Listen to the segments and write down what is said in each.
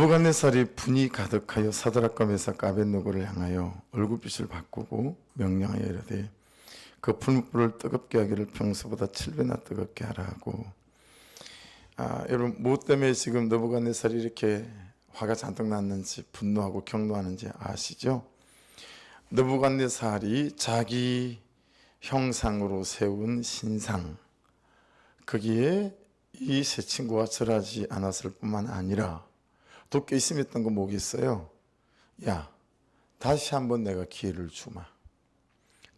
느부갓네살이 분이 가득하여 사드락과 메삭과 아벳느고를 향하여 얼굴빛을 바꾸고 명령하여 이르되 그 풀무불을 뜨겁게 하기를 평소보다 7배나 뜨겁게 하라 하고, 여러분 무엇 때문에 지금 느부갓네살이 이렇게 화가 잔뜩 났는지 분노하고 경노하는지 아시죠? 느부갓네살이 자기 형상으로 세운 신상, 거기에 이 세 친구가 절하지 않았을 뿐만 아니라 또 괘씸했던 거 뭐겠어요? 야, 다시 한번 내가 기회를 주마.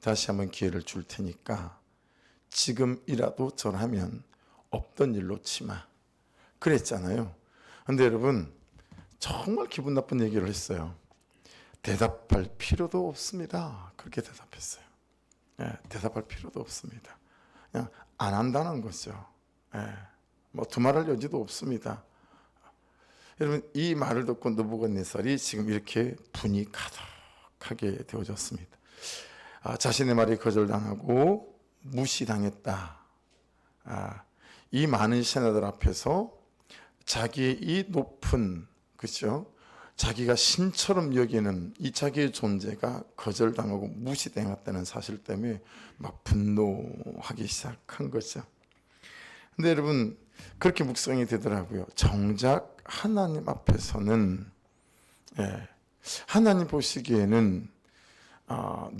다시 한번 기회를 줄 테니까 지금이라도 절하면 없던 일로 치마. 그랬잖아요. 근데 여러분 정말 기분 나쁜 얘기를 했어요. 대답할 필요도 없습니다. 그렇게 대답했어요. 대답할 필요도 없습니다. 그냥 안 한다는 거죠. 뭐 두말할 여지도 없습니다. 여러분 이 말을 듣고 느부갓네살이 지금 이렇게 분이 가득하게 되어졌습니다. 자신의 말이 거절당하고 무시당했다. 이 많은 신하들 앞에서 자기의 이 높은, 그렇죠? 자기가 신처럼 여기는 이 자기의 존재가 거절당하고 무시당했다는 사실 때문에 막 분노하기 시작한 거죠. 근데 여러분 그렇게 묵상이 되더라고요. 정작 하나님 앞에서는 하나님 보시기에는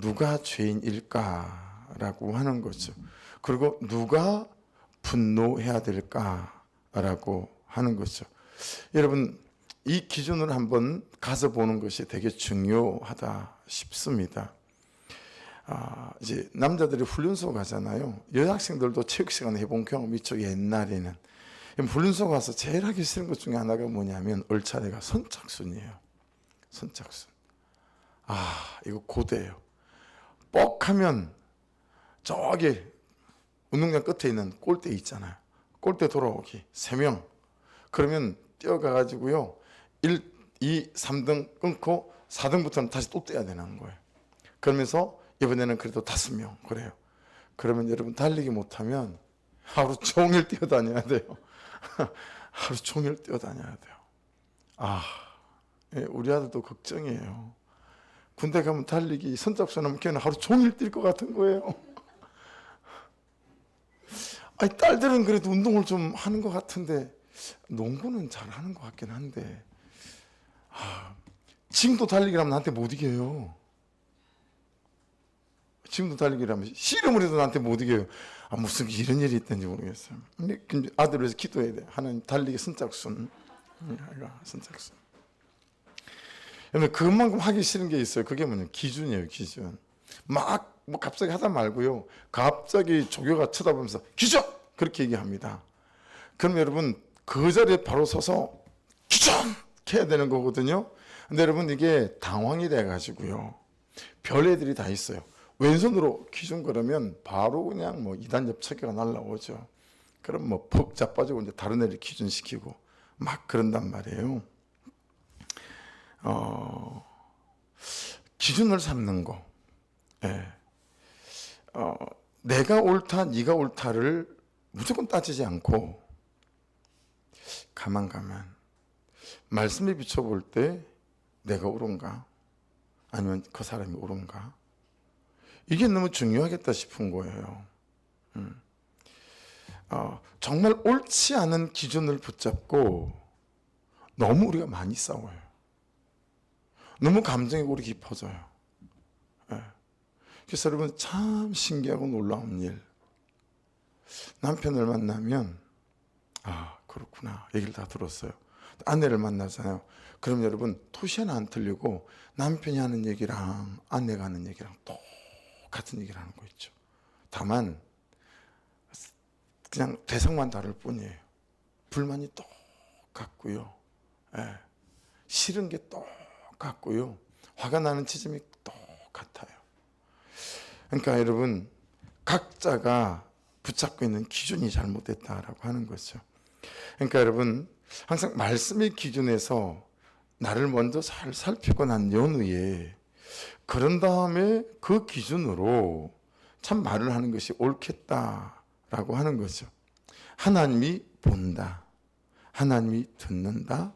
누가 죄인일까라고 하는 거죠. 그리고 누가 분노해야 될까라고 하는 거죠. 여러분 이 기준을 한번 가서 보는 것이 되게 중요하다 싶습니다. 이제 남자들이 훈련소 가잖아요. 여학생들도 체육 시간에 해본 경험이 있죠. 옛날에는 훈련소 가서 제일 하기 싫은 것 중에 하나가 뭐냐면 얼차례가 선착순이에요. 선착순. 이거 고대예요. 뻑 하면 저기 운동장 끝에 있는 골대 있잖아요. 골대 돌아오기 3명. 그러면 뛰어가가지고요 1, 2, 3등 끊고 4등부터는 다시 또 뛰어야 되는 거예요. 그러면서 이번에는 그래도 5명 그래요. 그러면 여러분 달리기 못하면 하루 종일 뛰어다녀야 돼요. 하루 종일 뛰어다녀야 돼요. 우리 아들도 걱정이에요. 군대 가면 달리기 선착순 하면 걔는 하루 종일 뛸 것 같은 거예요. 딸들은 그래도 운동을 좀 하는 것 같은데 농구는 잘하는 것 같긴 한데 지금도 달리기를 하면 나한테 못 이겨요. 지금도 달리기를 하면 씨름을 해도 나한테 못 이겨요. 무슨 이런 일이 있던지 모르겠어요. 근데 아들을 위해서 기도해야 돼. 하나님 달리기 선착순. 선착순. 근데 그만큼 하기 싫은 게 있어요. 그게 뭐냐면 기준이에요. 기준. 막 뭐 갑자기 하다 말고요. 갑자기 조교가 쳐다보면서 기준! 그렇게 얘기합니다. 그럼 여러분 그 자리에 바로 서서 기준! 해야 되는 거거든요. 근데 여러분 이게 당황이 돼가지고요. 별 애들이 다 있어요. 왼손으로 기준 그러면 바로 그냥 뭐 2단 옆차기가 날라오죠. 그럼 뭐 퍽 자빠지고 이제 다른 애를 기준시키고 막 그런단 말이에요. 기준을 삼는 거. 내가 옳다, 네가 옳다를 무조건 따지지 않고 가만 말씀에 비춰볼 때 내가 옳은가? 아니면 그 사람이 옳은가? 이게 너무 중요하겠다 싶은 거예요. 정말 옳지 않은 기준을 붙잡고 너무 우리가 많이 싸워요. 너무 감정이 우리 깊어져요. 그래서 여러분 참 신기하고 놀라운 일. 남편을 만나면 그렇구나 얘기를 다 들었어요. 아내를 만나잖아요. 그럼 여러분 토시 하나 안 틀리고 남편이 하는 얘기랑 아내가 하는 얘기랑 똑같은 얘기를 하는 거 있죠. 다만 그냥 대상만 다를 뿐이에요. 불만이 똑같고요. 싫은 게 똑같고요. 화가 나는 지점이 똑같아요. 그러니까 여러분 각자가 붙잡고 있는 기준이 잘못됐다라고 하는 거죠. 그러니까 여러분 항상 말씀의 기준에서 나를 먼저 잘 살피고 난 연후에 그런 다음에 그 기준으로 참 말을 하는 것이 옳겠다라고 하는 거죠. 하나님이 본다. 하나님이 듣는다.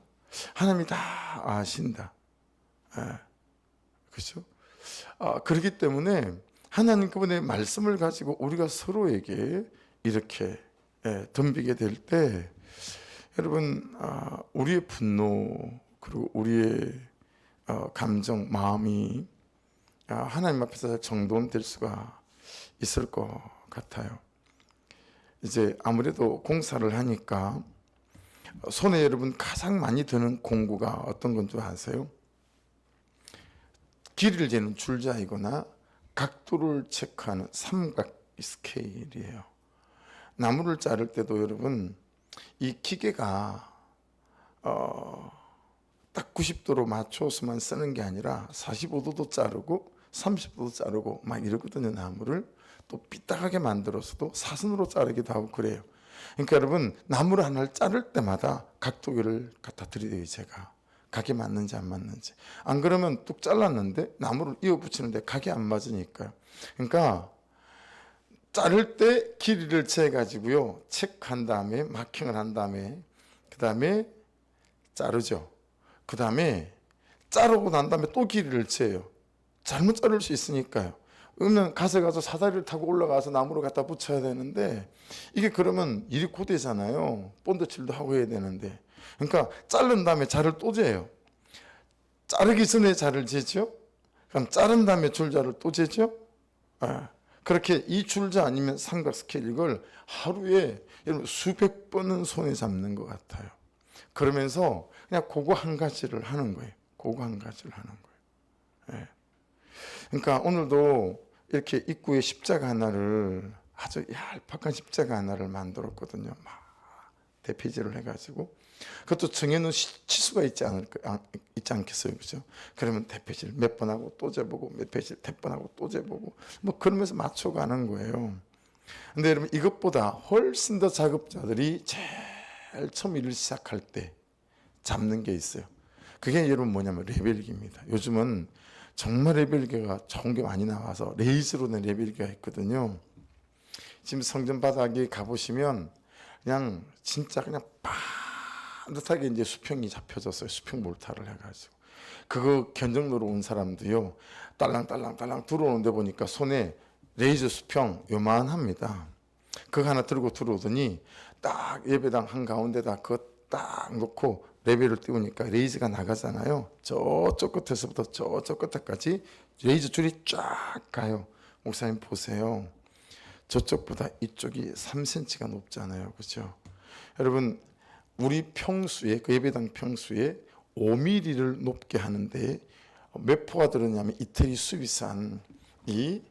하나님이 다 아신다. 그렇죠? 그렇기 때문에 하나님 그분의 말씀을 가지고 우리가 서로에게 이렇게 덤비게 될 때 여러분 우리의 분노 그리고 우리의 감정, 마음이 하나님 앞에서 잘 정돈될 수가 있을 것 같아요. 이제 아무래도 공사를 하니까 손에 여러분 가장 많이 드는 공구가 어떤 건 줄 아세요? 길이를 재는 줄자이거나 각도를 체크하는 삼각 스케일이에요. 나무를 자를 때도 여러분 이 기계가 딱 90도로 맞춰서만 쓰는 게 아니라 45도도 자르고 30도도 자르고 막 이러거든요. 나무를 또 삐딱하게 만들어서도 사선으로 자르기도 하고 그래요. 그러니까 여러분 나무를 하나를 자를 때마다 각도기를 갖다 드려요. 제가 각이 맞는지 안 맞는지. 안 그러면 뚝 잘랐는데 나무를 이어 붙이는데 각이 안 맞으니까요. 그러니까 자를 때 길이를 재가지고요 체크한 다음에 마킹을 한 다음에 그 다음에 자르죠. 그 다음에 자르고 난 다음에 또 길이를 재요. 잘못 자를 수 있으니까요. 그러면 가서 사다리를 타고 올라가서 나무를 갖다 붙여야 되는데 이게 그러면 일이 고되잖아요. 본드칠도 하고 해야 되는데. 그러니까 자른 다음에 자를 또 재요. 자르기 전에 자를 재죠. 그럼 자른 다음에 줄자를 또 재죠. 그렇게 이 줄자 아니면 삼각 스케일 이걸 하루에 여러분 수백 번은 손에 잡는 것 같아요. 그러면서 그냥 그거 한 가지를 하는 거예요. 그거 한 가지를 하는 거예요. 그러니까 오늘도 이렇게 입구에 십자가 하나를 아주 얄팍한 십자가 하나를 만들었거든요. 막 대피제를 해가지고 그것도 정해놓은 치수가 있지 않겠어요, 그죠? 그러면 대피질 몇 번 하고 또 재보고 몇 페이지를 몇 번 하고 또 재보고 뭐 그러면서 맞춰가는 거예요. 근데 여러분 이것보다 훨씬 더 작업자들이 제일 처음 일을 시작할 때 잡는 게 있어요. 그게 여러분 뭐냐면 레벨기입니다. 요즘은 정말 레벨기가 좋은 게 많이 나와서 레이저로 낸 레벨기가 있거든요. 지금 성전 바닥에 가보시면 그냥 진짜 그냥 반듯하게 이제 수평이 잡혀졌어요. 수평 몰타를 해가지고 그거 견적로로 온 사람도요 딸랑딸랑 들어오는데 보니까 손에 레이저 수평 요만합니다. 그거 하나 들고 들어오더니 딱 예배당 한가운데다 그거 딱 놓고 레벨을 띄우니까 레이저가 나가잖아요. 저쪽 끝에서부터 저쪽 끝에까지 레이저 줄이 쫙 가요. 목사님 보세요. 저쪽보다 이쪽이 3cm가 높잖아요. 그렇죠? 여러분 우리 평수에 그 예배당 평수에 5mm를 높게 하는데 몇 포가 들었냐면 이태리 수비산 이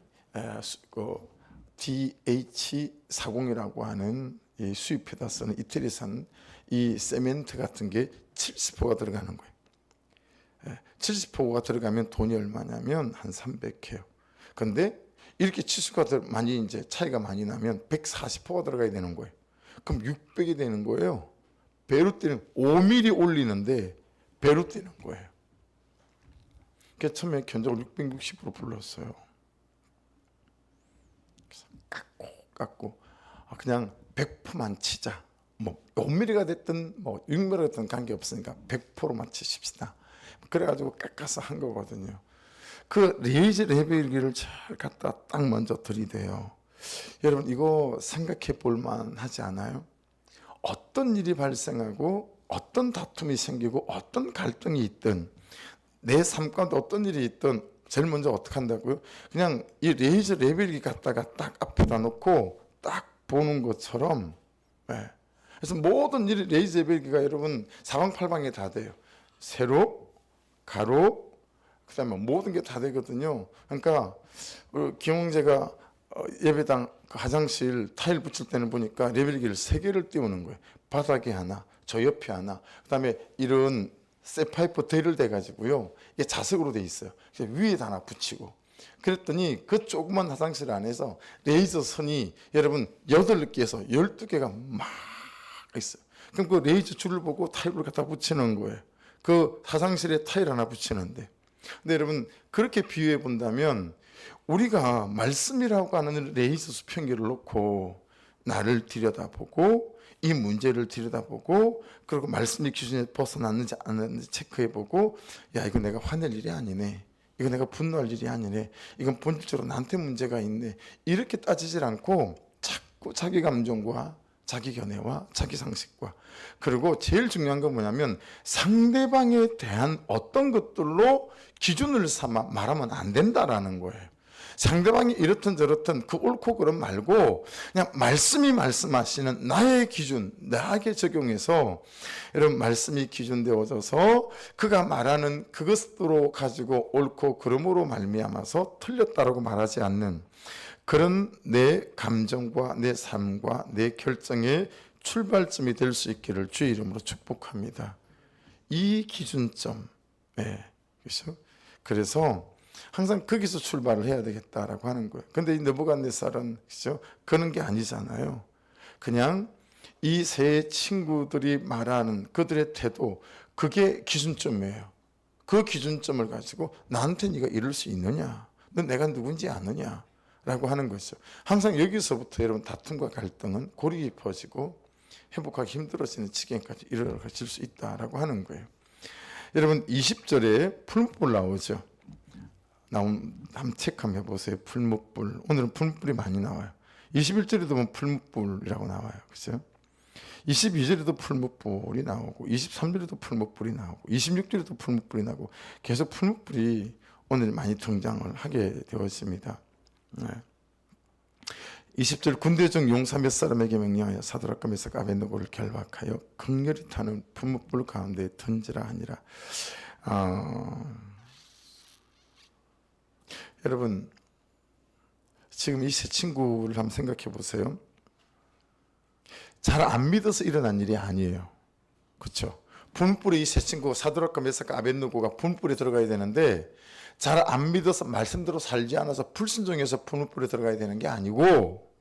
DH40이라고 하는 이 수입해다 쓰는 이태리산 이 세멘트 같은 게 70포가 들어가는 거예요. 70포가 들어가면 돈이 얼마냐면 한 300해요. 근데 이렇게 치수가 많이 이제 차이가 많이 나면 140포가 들어가야 되는 거예요. 그럼 600이 되는 거예요. 배로 뛰는 5mm 올리는데 배로 뛰는 거예요. 그래서 처음에 견적을 660으로 불렀어요. 그래서 깎고 그냥 100%만 치자. 뭐 5mm가 됐든 뭐 6mm가 됐든 관계없으니까 100%만 치십시다. 그래가지고 깎아서 한 거거든요. 그 레이저 레벨기를 잘 갖다 딱 먼저 들이대요. 여러분 이거 생각해 볼 만하지 않아요? 어떤 일이 발생하고 어떤 다툼이 생기고 어떤 갈등이 있든 내 삶 가운데 어떤 일이 있든 제일 먼저 어떻게 한다고요? 그냥 이 레이저 레벨기 갖다가 딱 앞에다 놓고 딱 보는 것처럼 그래서 모든 일이 레이저 레벨기가 여러분 사방팔방에 다 돼요. 세로, 가로, 그 다음에 모든 게 다 되거든요. 그러니까 김홍재가 예배당 화장실 타일 붙일 때는 보니까 레벨기를 3개를 띄우는 거예요. 바닥에 하나, 저 옆에 하나, 그 다음에 이런 쇠파이프 대를 대가지고요. 이게 자석으로 돼 있어요. 위에다 하나 붙이고. 그랬더니 그 조그만 화장실 안에서 레이저 선이 여러분 8개에서 12개가 막 있어요. 그럼 그 레이저 줄을 보고 타일을 갖다 붙이는 거예요. 그 화장실에 타일 하나 붙이는데. 근데 여러분 그렇게 비유해 본다면 우리가 말씀이라고 하는 레이저 수평기를 놓고 나를 들여다보고 이 문제를 들여다보고 그리고 말씀의 기준에 벗어났는지 안 났는지 체크해보고 야 이거 내가 화낼 일이 아니네, 이거 내가 분노할 일이 아니네, 이건 본질적으로 나한테 문제가 있네, 이렇게 따지질 않고 자꾸 자기 감정과 자기 견해와 자기 상식과, 그리고 제일 중요한 건 뭐냐면 상대방에 대한 어떤 것들로 기준을 삼아 말하면 안 된다라는 거예요. 상대방이 이렇든 저렇든 그 옳고 그름 말고 그냥 말씀이 말씀하시는 나의 기준, 나에게 적용해서, 여러분 말씀이 기준 되어져서 그가 말하는 그것으로 가지고 옳고 그름으로 말미암아서 틀렸다라고 말하지 않는 그런 내 감정과 내 삶과 내 결정의 출발점이 될 수 있기를 주의 이름으로 축복합니다. 이 기준점, 그렇죠? 그래서 항상 거기서 출발을 해야 되겠다라고 하는 거예요. 근데 이 느부갓네살은 그렇죠? 그런 게 아니잖아요. 그냥 이 세 친구들이 말하는 그들의 태도, 그게 기준점이에요. 그 기준점을 가지고 나한테 네가 이럴 수 있느냐, 너 내가 누군지 아느냐 라고 하는 것이죠. 항상 여기서부터 여러분 다툼과 갈등은 골이 깊어지고 회복하기 힘들어지는 지경까지 이르러질 수 있다라고 하는 거예요. 여러분 20절에 풀무불 나오죠. 한번 체크 한번 해보세요. 풀무불. 오늘은 풀무불이 많이 나와요. 21절에도 보면 풀무불이라고 나와요. 그렇죠? 22절에도 풀무불이 나오고 23절에도 풀무불이 나오고 26절에도 풀무불이 나오고 계속 풀무불이 오늘 많이 등장을 하게 되었습니다. 20절 군대 중 용사 몇 사람에게 명령하여 사드락과 메삭 아벳느고를 결박하여 극렬히 타는 풀무불 가운데 던지라 하니라. 여러분 지금 이 세 친구를 한번 생각해 보세요. 잘 안 믿어서 일어난 일이 아니에요. 그렇죠? 풀무불에 이 세 친구 사드락과 메삭 아벳느고가 풀무불에 들어가야 되는데 잘 안 믿어서 말씀대로 살지 않아서 불순종해서 풀무불에 들어가야 되는 게 아니고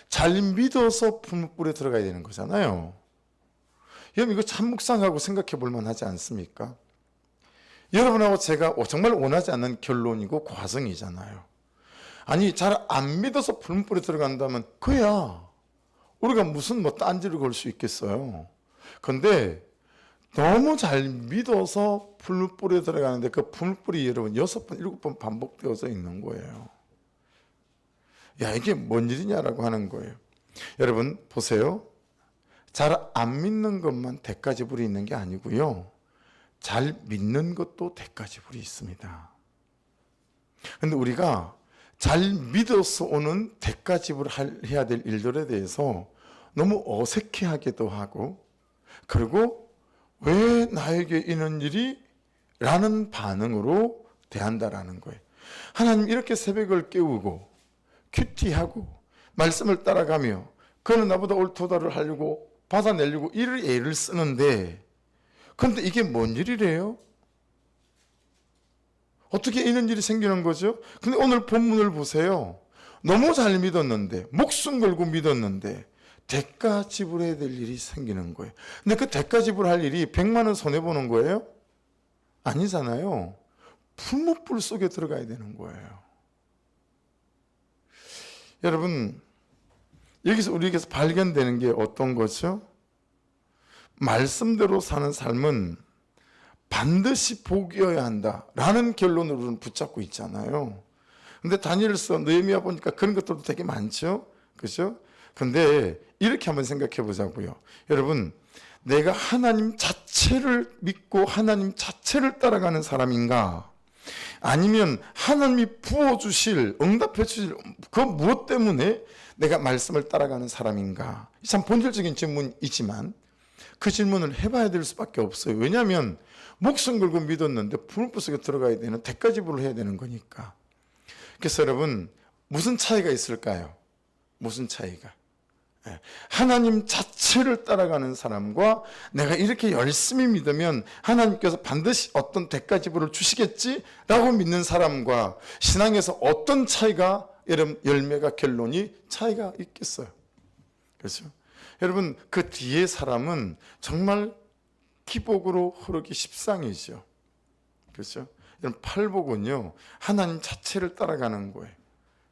잘 믿어서 풀무불에 들어가야 되는 거잖아요. 여러분 이거 참 묵상하고 생각해 볼 만하지 않습니까? 여러분하고 제가 정말 원하지 않는 결론이고 과정이잖아요. 아니 잘 안 믿어서 풀무불에 들어간다면 그야 우리가 무슨 딴지를 걸 수 있겠어요. 근데 너무 잘 믿어서 풀무불에 들어가는데 그 풀무불이 여러분 6번, 7번 반복되어져 있는 거예요. 야 이게 뭔 일이냐라고 하는 거예요. 여러분 보세요. 잘 안 믿는 것만 대가지불이 있는 게 아니고요. 잘 믿는 것도 대가지불이 있습니다. 그런데 우리가 잘 믿어서 오는 대가지불을 해야 될 일들에 대해서 너무 어색해하기도 하고, 그리고 왜 나에게 이런 일이? 라는 반응으로 대한다라는 거예요. 하나님 이렇게 새벽을 깨우고 큐티하고 말씀을 따라가며 그는 나보다 옳도다를 하려고 받아내려고 이를 애를 쓰는데, 그런데 이게 뭔 일이래요? 어떻게 이런 일이 생기는 거죠? 근데 오늘 본문을 보세요. 너무 잘 믿었는데, 목숨 걸고 믿었는데 대가 지불해야 될 일이 생기는 거예요. 근데 그 대가 지불할 일이 100만 원 손해보는 거예요? 아니잖아요. 풀무불 속에 들어가야 되는 거예요. 여러분 여기서 우리에게서 발견되는 게 어떤 거죠? 말씀대로 사는 삶은 반드시 복이어야 한다라는 결론으로는 붙잡고 있잖아요. 근데 다니엘서 느헤미야 보니까 그런 것들도 되게 많죠. 그렇죠? 근데 이렇게 한번 생각해 보자고요. 여러분, 내가 하나님 자체를 믿고 하나님 자체를 따라가는 사람인가? 아니면 하나님이 부어주실, 응답해 주실 그 무엇 때문에 내가 말씀을 따라가는 사람인가? 참 본질적인 질문이지만 그 질문을 해봐야 될 수밖에 없어요. 왜냐하면 목숨 걸고 믿었는데 풀무불 속에 들어가야 되는 대가지불을 해야 되는 거니까. 그래서 여러분 무슨 차이가 있을까요? 무슨 차이가? 하나님 자체를 따라가는 사람과 내가 이렇게 열심히 믿으면 하나님께서 반드시 어떤 대가지불을 주시겠지라고 믿는 사람과 신앙에서 어떤 차이가, 여러분 열매가, 결론이 차이가 있겠어요. 그렇죠? 여러분 그 뒤에 사람은 정말 기복으로 흐르기 십상이죠. 그렇죠? 여러분 팔복은요 하나님 자체를 따라가는 거예요.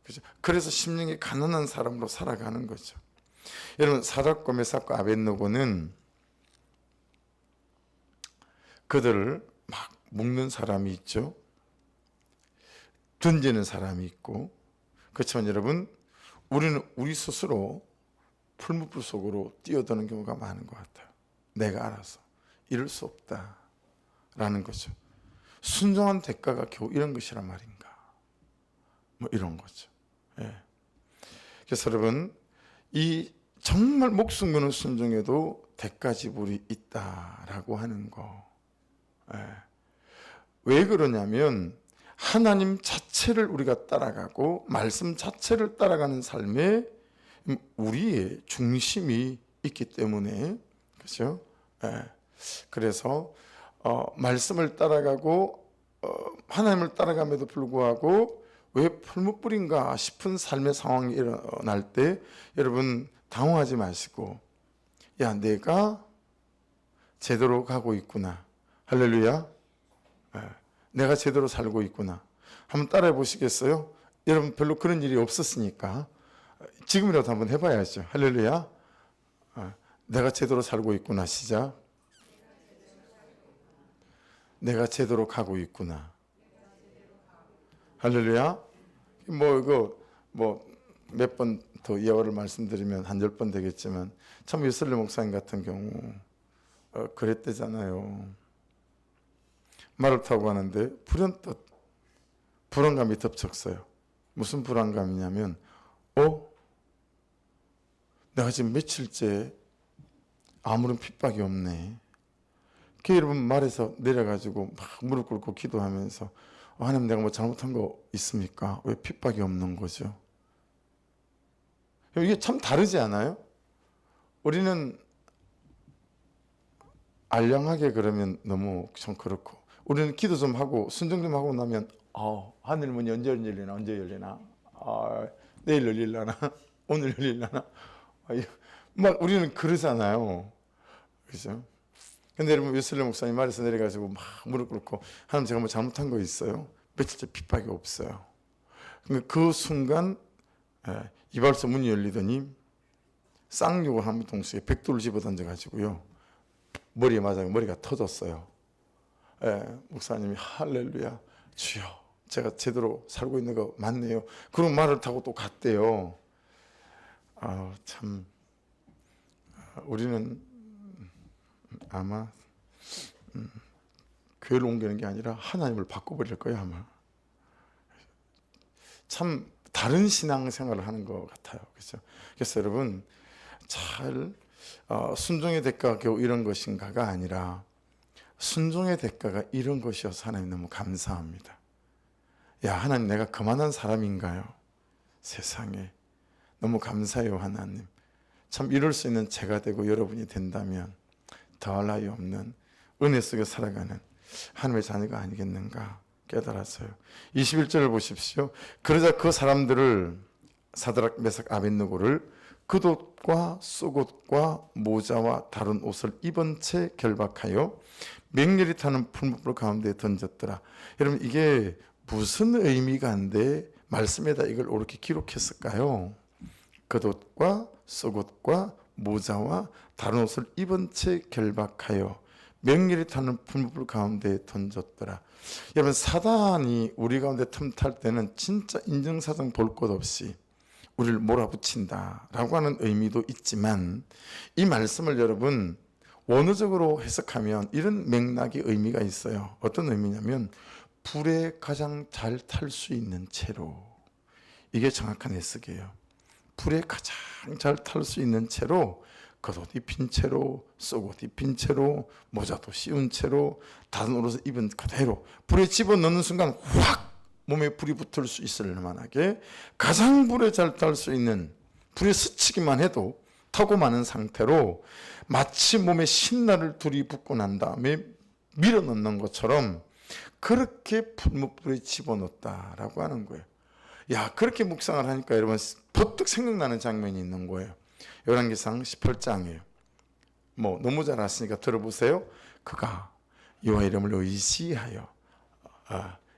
그렇죠? 그래서 심령이 가난한 사람으로 살아가는 거죠. 여러분, 사드락과 메삭과 아벳느고는 그들을 막 묶는 사람이 있죠. 던지는 사람이 있고. 그렇지만 여러분, 우리는 우리 스스로 풀무불 속으로 뛰어드는 경우가 많은 것 같아요. 내가 알아서 이럴 수 없다라는 거죠. 순종한 대가가 겨우 이런 것이란 말인가, 뭐 이런 거죠. 예. 그래서 여러분, 이 정말 목숨 거는 순종에도 대가 지불이 있다라고 하는 거. 예. 왜 그러냐면 하나님 자체를 우리가 따라가고 말씀 자체를 따라가는 삶에 우리의 중심이 있기 때문에, 그렇죠? 예. 그래서 말씀을 따라가고 하나님을 따라감에도 불구하고 왜 풀무불인가 싶은 삶의 상황이 일어날 때 여러분 당황하지 마시고, 야, 내가 제대로 가고 있구나, 할렐루야, 내가 제대로 살고 있구나, 한번 따라해 보시겠어요? 여러분 별로 그런 일이 없었으니까 지금이라도 한번 해봐야죠. 할렐루야. 내가 제대로 살고 있구나. 시작. 내가 제대로 가고 있구나. 할렐루야. 몇 번 더 예화를 말씀드리면 한 10번 되겠지만, 참 웨슬리 목사님 같은 경우 그랬대잖아요. 말을 타고 가는데 불현듯 불안감이 덮쳤어요. 무슨 불안감이냐면 내가 지금 며칠째 아무런 핍박이 없네. 그 여러분 말에서 내려가지고 막 무릎 꿇고 기도하면서, 하나님 내가 뭐 잘못한 거 있습니까? 왜 핍박이 없는 거죠? 이게 참 다르지 않아요? 우리는 알량하게 그러면 너무 좀 그렇고, 우리는 기도 좀 하고 순종 좀 하고 나면 하늘 문이 언제 열리나, 언제 열리나, 내일 열릴라나, 오늘 열릴라나, 막 우리는 그러잖아요. 그죠? 근데 여러분, 웨슬리 목사님 말에서 내려가지고 막 무릎 꿇고, 하나님 제가 뭐 잘못한 거 있어요? 며칠째 핍박이 없어요. 그 순간 이발소 문이 열리더니 쌍욕을 한 동시에 백돌을 집어 던져가지고요, 머리에 맞아서 머리가 터졌어요. 목사님이 할렐루야, 주여 제가 제대로 살고 있는 거 맞네요. 그런 말을 타고 또 갔대요. 참 우리는 아마 교회를 옮기는 게 아니라 하나님을 바꿔버릴 거예요, 아마. 참 다른 신앙생활을 하는 것 같아요. 그렇죠? 그래서 여러분, 잘 순종의 대가가 겨우 이런 것인가가 아니라, 순종의 대가가 이런 것이어서 하나님 너무 감사합니다. 야, 하나님 내가 그만한 사람인가요? 세상에 너무 감사해요. 하나님 참 이룰 수 있는 제가 되고 여러분이 된다면 더할 나위 없는 은혜 속에 살아가는 하나님의 자녀가 아니겠는가 깨달았어요. 21절을 보십시오. 그러자 그 사람들을, 사드락 메삭 아벳느고를 겉옷과 속옷과 모자와 다른 옷을 입은 채 결박하여 맹렬히 타는 풀무불 가운데 던졌더라. 여러분, 이게 무슨 의미가 한데 말씀에다 이걸 이렇게 기록했을까요? 겉옷과 속옷과 모자와 다른 옷을 입은 채 결박하여 맹렬히 타는 풀무불 가운데 던졌더라. 여러분, 사단이 우리 가운데 틈탈 때는 진짜 인정사정 볼 것 없이 우리를 몰아붙인다라고 하는 의미도 있지만, 이 말씀을 여러분 원어적으로 해석하면 이런 맥락의 의미가 있어요. 어떤 의미냐면 불에 가장 잘 탈 수 있는 채로, 이게 정확한 해석이에요. 불에 가장 잘 탈 수 있는 채로, 겉옷 입힌 채로, 속옷 입힌 채로, 모자도 씌운 채로, 다른 옷을 입은 그대로 불에 집어넣는 순간 확 몸에 불이 붙을 수 있을 만하게 가장 불에 잘 탈 수 있는, 불에 스치기만 해도 타고 마는 상태로 마치 몸에 신나를 둘이 붙고 난 다음에 밀어넣는 것처럼 그렇게 풀무불에 집어넣었다라고 하는 거예요. 야, 그렇게 묵상을 하니까 여러분 버뜩 생각나는 장면이 있는 거예요. 열왕기상 18장이에요. 뭐 너무 잘 아시니까 들어보세요. 그가 여호와 이름을 의지하여,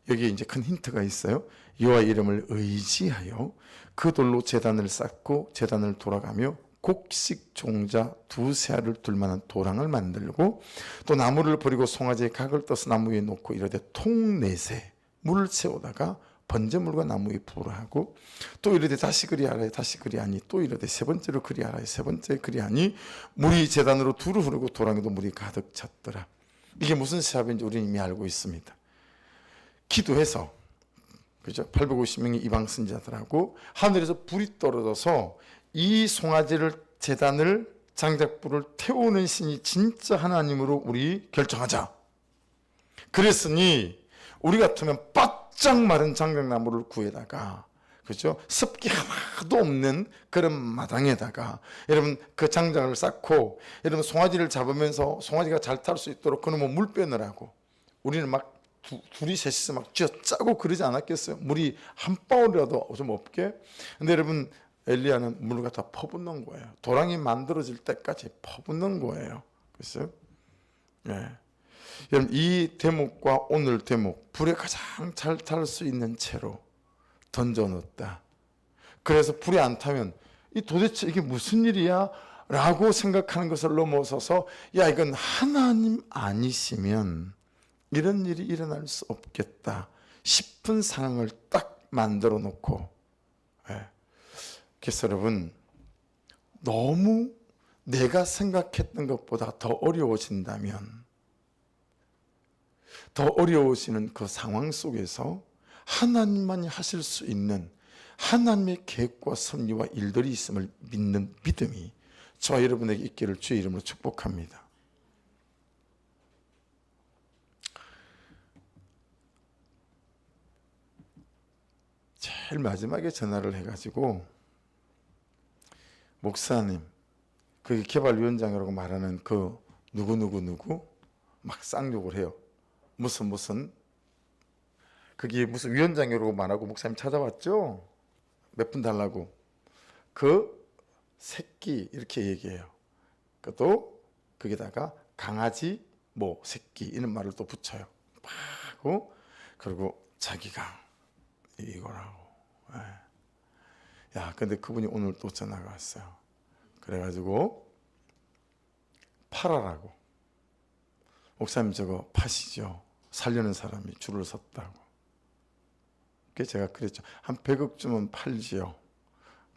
여기에 이제 큰 힌트가 있어요. 여호와 이름을 의지하여 그 돌로 제단을 쌓고 제단을 돌아가며 곡식 종자 2-3알을 둘 만한 도랑을 만들고 또 나무를 버리고 송아지의 각을 떠서 나무 위에 놓고 이르되 통넷에 물을 채우다가 번제물과 나무 위에 부으라 하고 또 이르되 다시 그리하라 다시 그리하니 또 이르되 세 번째로 그리하라 세 번째 그리하니 물이 제단으로 두루 흐르고 도랑에도 물이 가득 찼더라. 이게 무슨 시합인지 우리는 이미 알고 있습니다. 기도해서 그죠? 850명의 이방 선지자들하고 하늘에서 불이 떨어져서 이 송아지를 제단을 장작불을 태우는 신이 진짜 하나님으로 우리 결정하자. 그랬으니 우리 같으면 바짝 마른 장작나무를 구해다가 그죠? 습기 하나도 없는 그런 마당에다가 여러분 그 장작을 쌓고 여러분 송아지를 잡으면서 송아지가 잘 탈 수 있도록 그놈은 물 빼느라고 우리는 막 둘이 셋이서 막 쥐어짜고 그러지 않았겠어요? 물이 한 방울이라도 좀 없게. 근데 여러분 엘리야는 물을 갖다 퍼붓는 거예요. 도랑이 만들어질 때까지 퍼붓는 거예요. 그렇죠? 예. 여러분 이 대목과 오늘 대목 불에 가장 잘 탈 수 있는 채로 던져놓았다. 그래서 불에 안 타면 이 도대체 이게 무슨 일이야? 라고 생각하는 것을 넘어서서 야 이건 하나님 아니시면 이런 일이 일어날 수 없겠다 싶은 상황을 딱 만들어 놓고 그래서 여러분 너무 내가 생각했던 것보다 더 어려워진다면 더 어려워지는 그 상황 속에서 하나님만이 하실 수 있는 하나님의 계획과 섭리와 일들이 있음을 믿는 믿음이 저와 여러분에게 있기를 주의 이름으로 축복합니다. 제일 마지막에 전화를 해가지고 목사님 그게 개발위원장이라고 말하는 그 누구 막 쌍욕을 해요. 무슨 그게 무슨 위원장이라고 말하고 목사님 찾아왔죠? 몇 분 달라고 그 새끼 이렇게 얘기해요. 또 거기다가 강아지 뭐 새끼 이런 말을 또 붙여요. 막 하고 그리고 자기가 이거라고. 야, 근데 그분이 오늘 또 전화가 왔어요. 그래가지고 팔아라고. 목사님 저거 파시죠. 살려는 사람이 줄을 섰다고. 그래서 제가 그랬죠. 한 100억 주면 팔지요.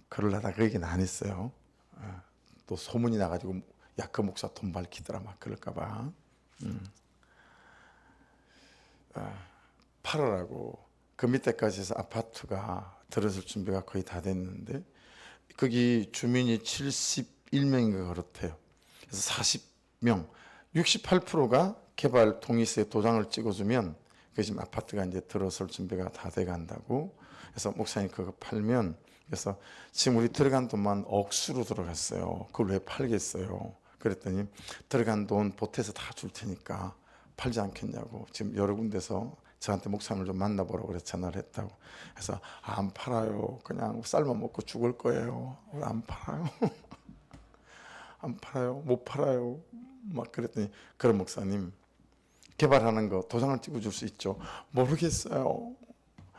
그러려다가 그 얘기는 안 했어요. 또 소문이 나가지고 야, 그 목사 돈 밝히더라 막 그럴까봐. 팔아라고. 그 밑에까지 해서 아파트가 들어설 준비가 거의 다 됐는데 거기 주민이 71명인가 그렇대요. 그래서 40명, 68%가 개발 동의서에 도장을 찍어주면 그 지금 아파트가 이제 들어설 준비가 다 돼간다고. 그래서 목사님 그거 팔면 그래서 지금 우리 들어간 돈만 억수로 들어갔어요. 그걸 왜 팔겠어요? 그랬더니 들어간 돈 보태서 다 줄 테니까 팔지 않겠냐고. 지금 여러 군데서 저한테 목사님을 좀 만나보라고 그래서 전화를 했다고. 그래서 안 팔아요. 그냥 쌀만 먹고 죽을 거예요. 안 팔아요. 안 팔아요. 못 팔아요. 막 그랬더니 그런 목사님 개발하는 거 도장을 찍어줄 수 있죠. 모르겠어요.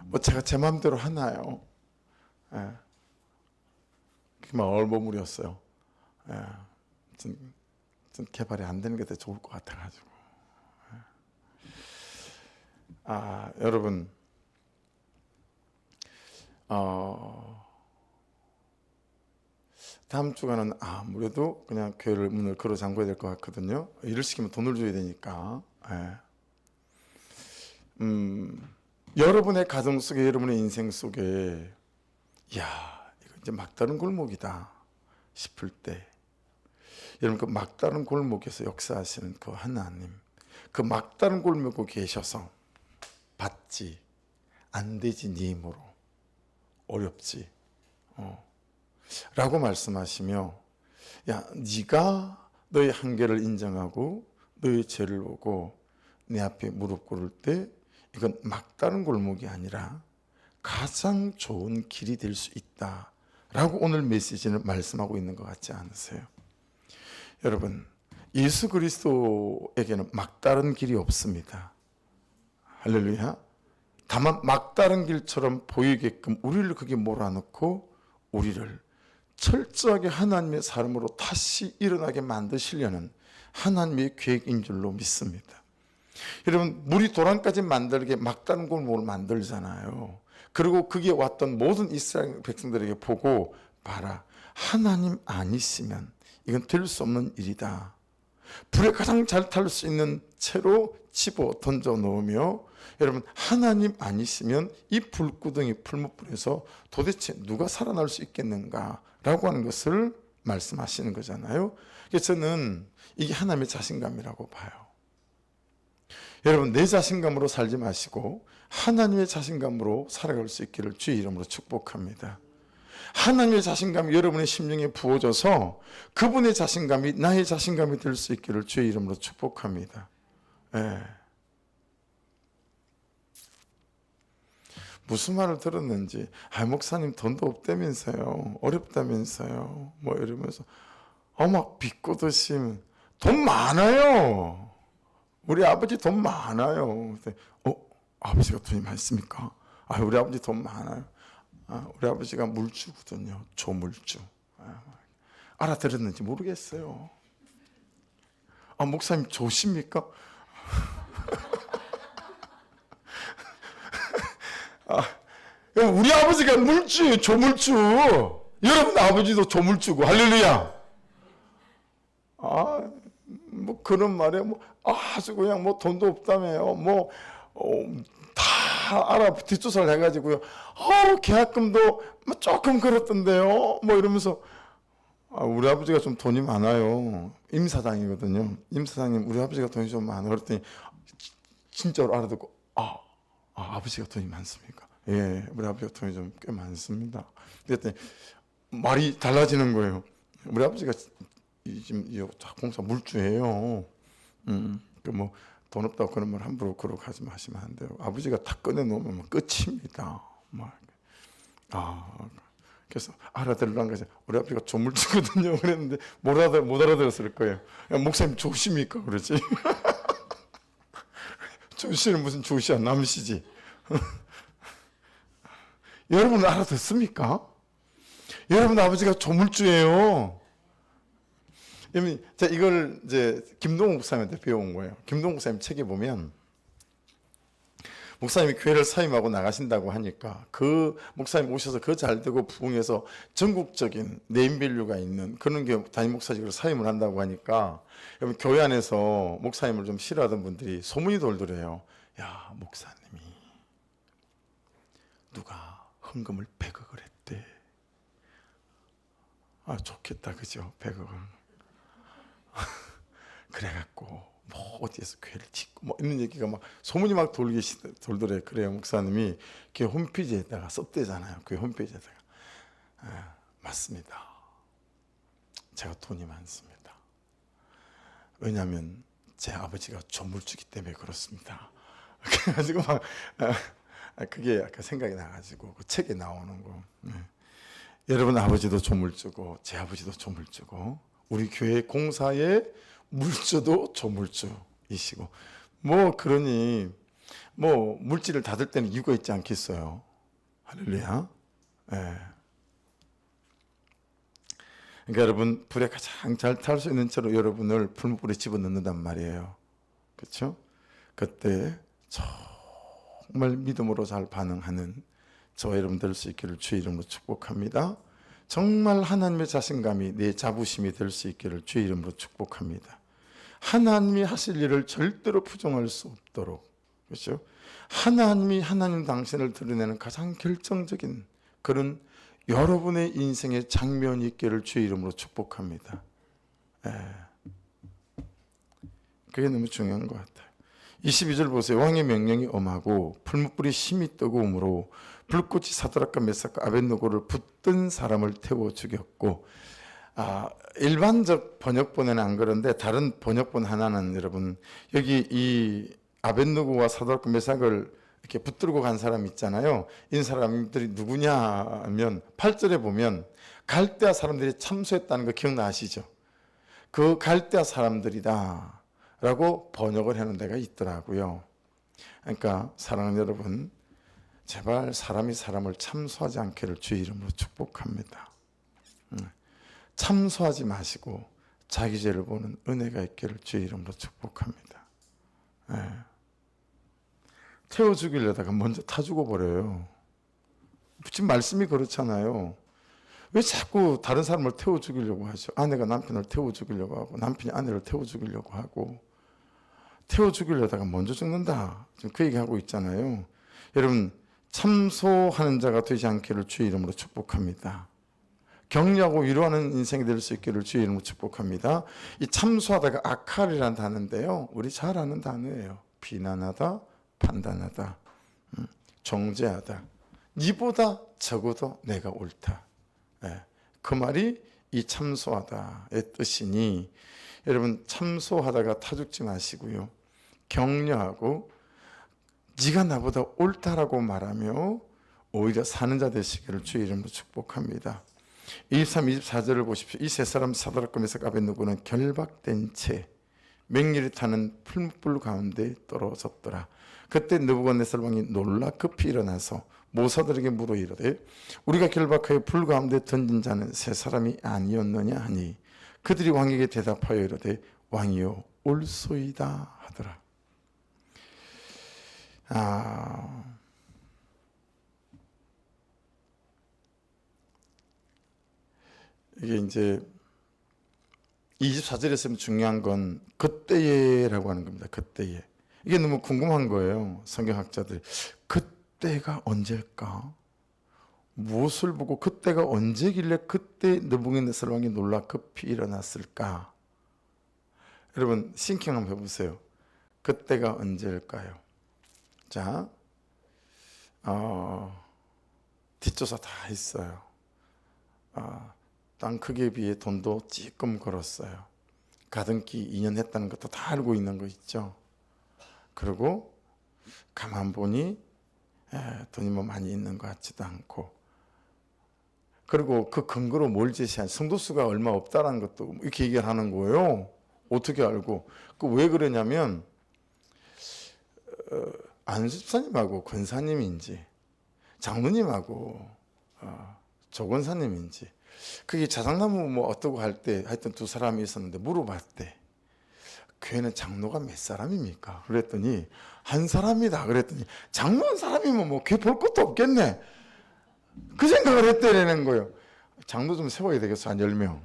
뭐 제가 제 마음대로 하나요. 예. 막 얼버무렸어요. 예. 좀 개발이 안 되는 게 더 좋을 것 같아가지고. 여러분, 다음 주간은 아무래도 그냥 교회를 문을 걸어 잠궈야 될 것 같거든요. 일을 시키면 돈을 줘야 되니까. 여러분의 가정 속에, 여러분의 인생 속에, 야, 이거 이제 막다른 골목이다 싶을 때, 여러분 그 막다른 골목에서 역사하시는 그 하나님, 그 막다른 골목에 계셔서 받지 안 되지 네 힘으로 어렵지 라고 말씀하시며 야 네가 너의 한계를 인정하고 너의 죄를 보고 내 앞에 무릎 꿇을 때 이건 막다른 골목이 아니라 가장 좋은 길이 될 수 있다 라고 오늘 메시지는 말씀하고 있는 것 같지 않으세요? 여러분 예수 그리스도에게는 막다른 길이 없습니다. 할렐루야. 다만 막다른 길처럼 보이게끔 우리를 거기 몰아넣고 우리를 철저하게 하나님의 사람으로 다시 일어나게 만드시려는 하나님의 계획인 줄로 믿습니다. 여러분, 물이 도랑까지 만들게 막다른 골목을 만들잖아요. 그리고 거기에 왔던 모든 이스라엘 백성들에게 보고, 봐라, 하나님 아니시면 이건 될 수 없는 일이다. 불에 가장 잘 탈 수 있는 채로 집어 던져 놓으며, 여러분, 하나님 아니시면 이 불구덩이 풀무불에서 도대체 누가 살아날 수 있겠는가 라고 하는 것을 말씀하시는 거잖아요. 그래서 저는 이게 하나님의 자신감이라고 봐요. 여러분, 내 자신감으로 살지 마시고 하나님의 자신감으로 살아갈 수 있기를 주의 이름으로 축복합니다. 하나님의 자신감이 여러분의 심령에 부어져서 그분의 자신감이 나의 자신감이 될 수 있기를 주의 이름으로 축복합니다. 예. 무슨 말을 들었는지, 목사님 돈도 없다면서요, 어렵다면서요, 뭐 이러면서 막 비꼬듯이 돈 많아요. 우리 아버지 돈 많아요. 아버지가 돈이 많습니까? 우리 아버지 돈 많아요. 우리 아버지가 물주거든요. 조물주. 알아들었는지 모르겠어요. 목사님 조십니까? 우리 아버지가 물주, 조물주. 여러분 아버지도 조물주고, 할렐루야. 뭐 그런 말에 아주 그냥 돈도 없다며요. 다 뒷조사를 해가지고요. 계약금도 조금 그렇던데요. 이러면서, 우리 아버지가 좀 돈이 많아요. 임사장이거든요. 임사장님, 우리 아버지가 돈이 좀 많아. 그랬더니 진짜로 알아듣고, 아버지가 돈이 많습니까? 예, 우리 아버지가 돈이 좀 꽤 많습니다. 그랬더니 말이 달라지는 거예요. 우리 아버지가 지금 공사 물주예요. 돈 없다고 그런 말 함부로 그러고 하시면 안 돼요. 아버지가 다 꺼내놓으면 끝입니다. 그래서 알아들으라는 거죠. 우리 아버지가 조물주거든요. 그랬는데 못 알아들었을 거예요. 목사님 조십니까? 그러지. 조씨는 무슨 조씨야, 남씨지. 여러분 알아듣습니까? 여러분 아버지가 조물주예요. 제가 이걸 김동욱 목사님한테 배워온 거예요. 김동욱 목사님 책에 보면, 목사님이 교회를 사임하고 나가신다고 하니까 그 목사님 오셔서 그 잘되고 부흥해서 전국적인 네임밸류가 있는 그런 교회 담임 목사직으로 사임을 한다고 하니까, 여러분 교회 안에서 목사님을 좀 싫어하던 분들이 소문이 돌더래요. 야, 목사님이 누가 헌금을 100억을 했대. 좋겠다, 그죠? 100억을. 그래갖고 어디에서 교회를 짓고 이런 얘기가 소문이 돌더래. 그래요. 목사님이 교회 홈페이지에다가 썼대잖아요. 교회 홈페이지에다가. 맞습니다. 제가 돈이 많습니다. 왜냐하면 제 아버지가 조물주기 때문에 그렇습니다. 그래가지고 그게 약간 생각이 나가지고 그 책에 나오는 거. 여러분 아버지도 조물주고 제 아버지도 조물주고 우리 교회 공사의 물주도 조물주이시고, 그러니 물질을 닫을 때는 이유가 있지 않겠어요. 할렐루야. 예. 그러니까 여러분, 불에 가장 잘 탈 수 있는 채로 여러분을 풀무불에 집어넣는단 말이에요. 그렇죠? 그때 정말 믿음으로 잘 반응하는 저와 여러분 될 수 있기를 주의 이름으로 축복합니다. 정말 하나님의 자신감이 내 자부심이 될 수 있기를 주의 이름으로 축복합니다. 하나님이 하실 일을 절대로 부정할 수 없도록, 그렇죠? 하나님이 하나님 당신을 드러내는 가장 결정적인 그런 여러분의 인생의 장면이 있기를 주의 이름으로 축복합니다. 그게 너무 중요한 것 같아요. 22절 보세요. 왕의 명령이 엄하고 풀무불이 심히 뜨거움으로 불꽃이 사드락과 메삭과 아벳느고를 붙든 사람을 태워 죽였고, 일반적 번역본에는 안 그런데 다른 번역본 하나는 여러분, 여기 이 아벳느고와 사드락과 메삭을 이렇게 붙들고 간 사람 있잖아요. 이 사람들이 누구냐 하면 8절에 보면 갈대아 사람들이 참수했다는 거 기억나시죠? 그 갈대아 사람들이다 라고 번역을 해놓은 데가 있더라고요. 그러니까 사랑하는 여러분, 제발 사람이 사람을 참수하지 않기를 주의 이름으로 축복합니다. 참소하지 마시고 자기 죄를 보는 은혜가 있기를 주의 이름으로 축복합니다. 네. 태워 죽이려다가 먼저 타 죽어버려요. 지금 말씀이 그렇잖아요. 왜 자꾸 다른 사람을 태워 죽이려고 하죠? 아내가 남편을 태워 죽이려고 하고 남편이 아내를 태워 죽이려고 하고 태워 죽이려다가 먼저 죽는다. 지금 그 얘기하고 있잖아요. 여러분 참소하는 자가 되지 않기를 주의 이름으로 축복합니다. 격려하고 위로하는 인생이 될 수 있기를 주의 이름으로 축복합니다. 이 참소하다가 아칼이라는 단어인데요. 우리 잘 아는 단어예요. 비난하다, 판단하다, 정죄하다. 니보다 적어도 내가 옳다. 그 말이 이 참소하다의 뜻이니 여러분 참소하다가 타죽지 마시고요. 격려하고 네가 나보다 옳다라고 말하며 오히려 사는 자 되시기를 주의 이름으로 축복합니다. 23, 24절을 보십시오. 이 세 사람 사드락과 메삭 아벳느고는 결박된 채 맹렬히 타는 풀무불 가운데 떨어졌더라. 그때 느부갓네살 왕이 놀라 급히 일어나서 모사들에게 물어 이르되 우리가 결박하여 불 가운데 던진 자는 세 사람이 아니었느냐 하니 그들이 왕에게 대답하여 이르되 왕이여 옳소이다 하더라. 이게 이제 24절에서 중요한 건 그때에라고 하는 겁니다. 그때에. 이게 너무 궁금한 거예요. 성경학자들이. 그때가 언제일까? 무엇을 보고 그때가 언제길래 그때 느부갓네살 왕이 놀라 급히 일어났을까? 여러분 싱킹 한번 해보세요. 그때가 언제일까요? 자, 뒷조사 다 했어요. 땅 크기에 비해 돈도 찌끔 걸었어요. 가등기 2년 했다는 것도 다 알고 있는 거 있죠. 그리고 가만 보니 돈이 뭐 많이 있는 것 같지도 않고, 그리고 그 근거로 뭘 제시한 성도수가 얼마 없다라는 것도 이렇게 얘기를 하는 거예요. 어떻게 알고? 그 왜 그러냐면 안수집사님하고 권사님인지 장로님하고 조권사님인지 그게 자작나무 뭐 어떠고 할 때 하여튼 두 사람이 있었는데 물어봤대. 교회는 장로가 몇 사람입니까? 그랬더니 한 사람이다. 그랬더니 장로 한 사람이면 뭐 교회 볼 것도 없겠네. 그 생각을 했대라는 거예요. 장로 좀 세워야 되겠어. 한 10명.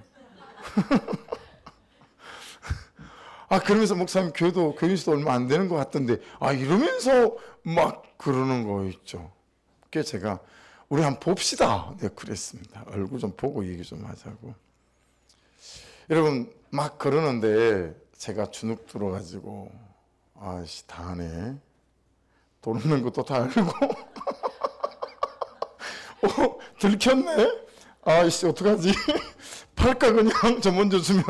그러면서 목사님 교회도 교인 수도 얼마 안 되는 것 같던데 이러면서 막 그러는 거 있죠. 그래서 제가 우리 한번 봅시다. 네, 그랬습니다. 얼굴 좀 보고 얘기 좀 하자고. 여러분 막 그러는데 제가 주눅 들어가지고 다 하네. 돈 없는 것도 다 알고 들켰네. 어떡하지? 팔까 그냥 저 먼저 주면.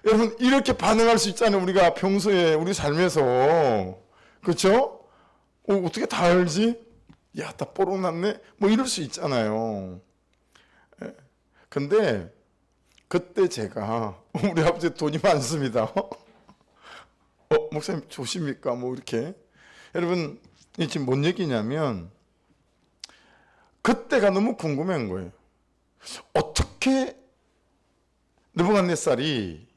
여러분 이렇게 반응할 수 있잖아요. 우리가 평소에 우리 삶에서. 그렇죠? 어떻게 다 알지? 야, 다 뽀록 났네? 뭐 이럴 수 있잖아요. 근데 그때 제가 우리 아버지 돈이 많습니다. 목사님 좋으십니까? 뭐 이렇게. 여러분 이 지금 뭔 얘기냐면 그때가 너무 궁금한 거예요. 어떻게 느부갓네살이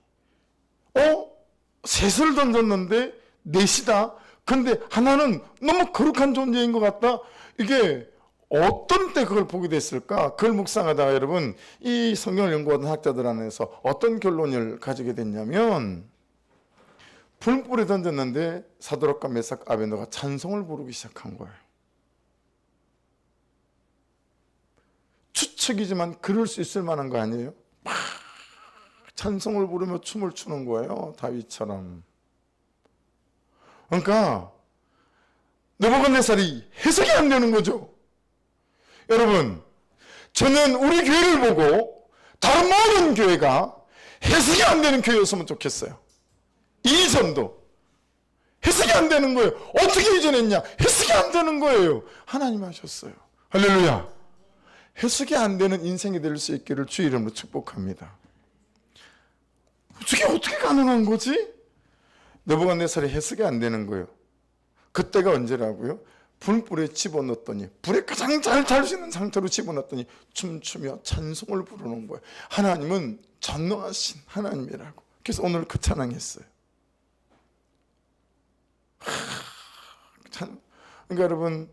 셋을 던졌는데 넷이다. 근데 하나는 너무 거룩한 존재인 것 같다. 이게 어떤 때 그걸 보게 됐을까? 그걸 묵상하다가 여러분 이 성경을 연구하던 학자들 안에서 어떤 결론을 가지게 됐냐면 불불에 던졌는데 사드락과 메삭 아벳느고가 찬송을 부르기 시작한 거예요. 추측이지만 그럴 수 있을 만한 거 아니에요? 막 찬송을 부르며 춤을 추는 거예요. 다윗처럼. 그러니까 느부갓네살이 해석이 안 되는 거죠. 여러분 저는 우리 교회를 보고 다른 모든 교회가 해석이 안 되는 교회였으면 좋겠어요. 이전도 해석이 안 되는 거예요. 어떻게 이전했냐? 해석이 안 되는 거예요. 하나님 하셨어요. 할렐루야. 해석이 안 되는 인생이 될 수 있기를 주의 이름으로 축복합니다. 어떻게 가능한 거지? 느부갓네살이 해석이 안 되는 거예요. 그때가 언제라고요? 불불에 집어넣었더니, 불에 가장 잘 잘 수 있는 상태로 집어넣었더니 춤추며 찬송을 부르는 거예요. 하나님은 전능하신 하나님이라고. 그래서 오늘 그 찬양했어요. 그러니까 여러분,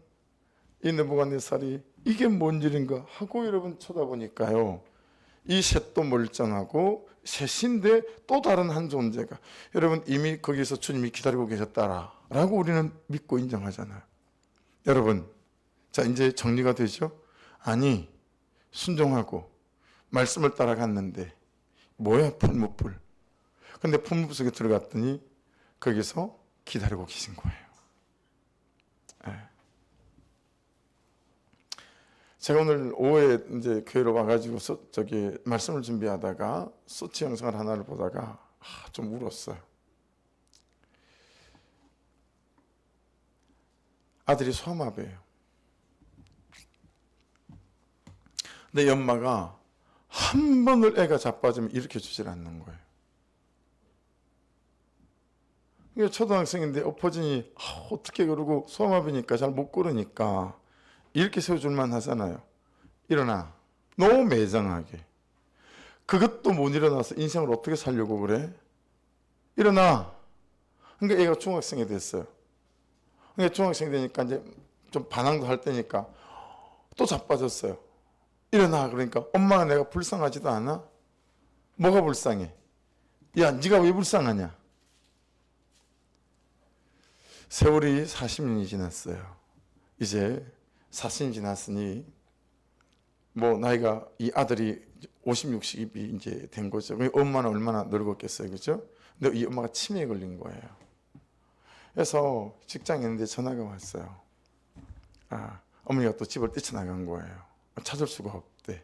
이 느부갓네살이 이게 뭔 일인가 하고 여러분 쳐다보니까요, 이 셋도 멀쩡하고 셋인데 또 다른 한 존재가, 여러분 이미 거기서 주님이 기다리고 계셨다라고 우리는 믿고 인정하잖아요. 여러분, 자 이제 정리가 되죠? 아니, 순종하고 말씀을 따라갔는데 뭐야, 풀무불. 근데 풀무불 속에 들어갔더니 거기서 기다리고 계신 거예요. 제가 오늘 오후에 이제 교회로 와가지고 말씀을 준비하다가 소치 영상을 하나를 보다가 좀 울었어요. 아들이 소아마비예요. 근데 엄마가 한 번을 애가 자빠지면 일으켜 주질 않는 거예요. 이게 초등학생인데 엎어지니 어떻게, 그러고 소아마비니까 잘 못 걸으니까 이렇게 세워줄만 하잖아요. 일어나. 너무 매정하게. 그것도 못 일어나서 인생을 어떻게 살려고 그래? 일어나. 그러니까 애가 중학생이 됐어요. 그러니까 중학생이 되니까 이제 좀 반항도 할 때니까 또 자빠졌어요. 일어나. 그러니까 엄마가 내가 불쌍하지도 않아? 뭐가 불쌍해? 야, 네가 왜 불쌍하냐? 세월이 40년이 지났어요. 이제 40년이 지났으니 뭐 나이가, 이 아들이 50, 60이 이제 된 거죠. 엄마는 얼마나 늙었겠어요, 그죠? 근데 이 엄마가 치매에 걸린 거예요. 그래서 직장에 있는데 전화가 왔어요. 어머니가 또 집을 뛰쳐나간 거예요. 찾을 수가 없대.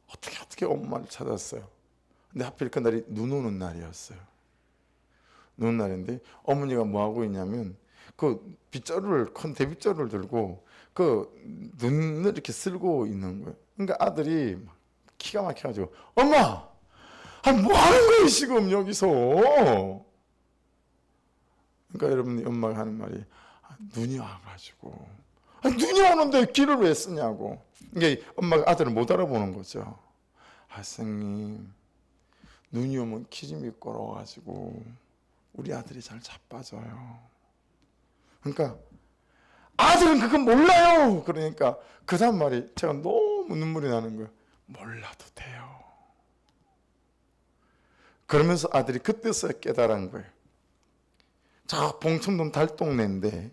어떻게 엄마를 찾았어요. 근데 하필 그날이 눈 오는 날이었어요. 눈 오는 날인데 어머니가 뭐 하고 있냐면 그 빗자루를, 큰 대빗자루를 들고 그 눈을 이렇게 쓸고 있는 거예요. 그러니까 아들이 기가 막혀가지고, 엄마! 뭐 하는 거예요 지금 여기서? 그러니까 여러분, 엄마가 하는 말이 눈이 와가지고. 눈이 오는데 길을 왜 쓰냐고. 이게 엄마가 아들을 못 알아보는 거죠. 선생님, 눈이 오면 길이 미끄러워가지고 우리 아들이 잘 자빠져요. 그러니까 아들은 그건 몰라요. 그러니까 그 다음 말이 제가 너무 눈물이 나는 거예요. 몰라도 돼요. 그러면서 아들이 그때서야 깨달은 거예요. 자, 봉천동 달동네인데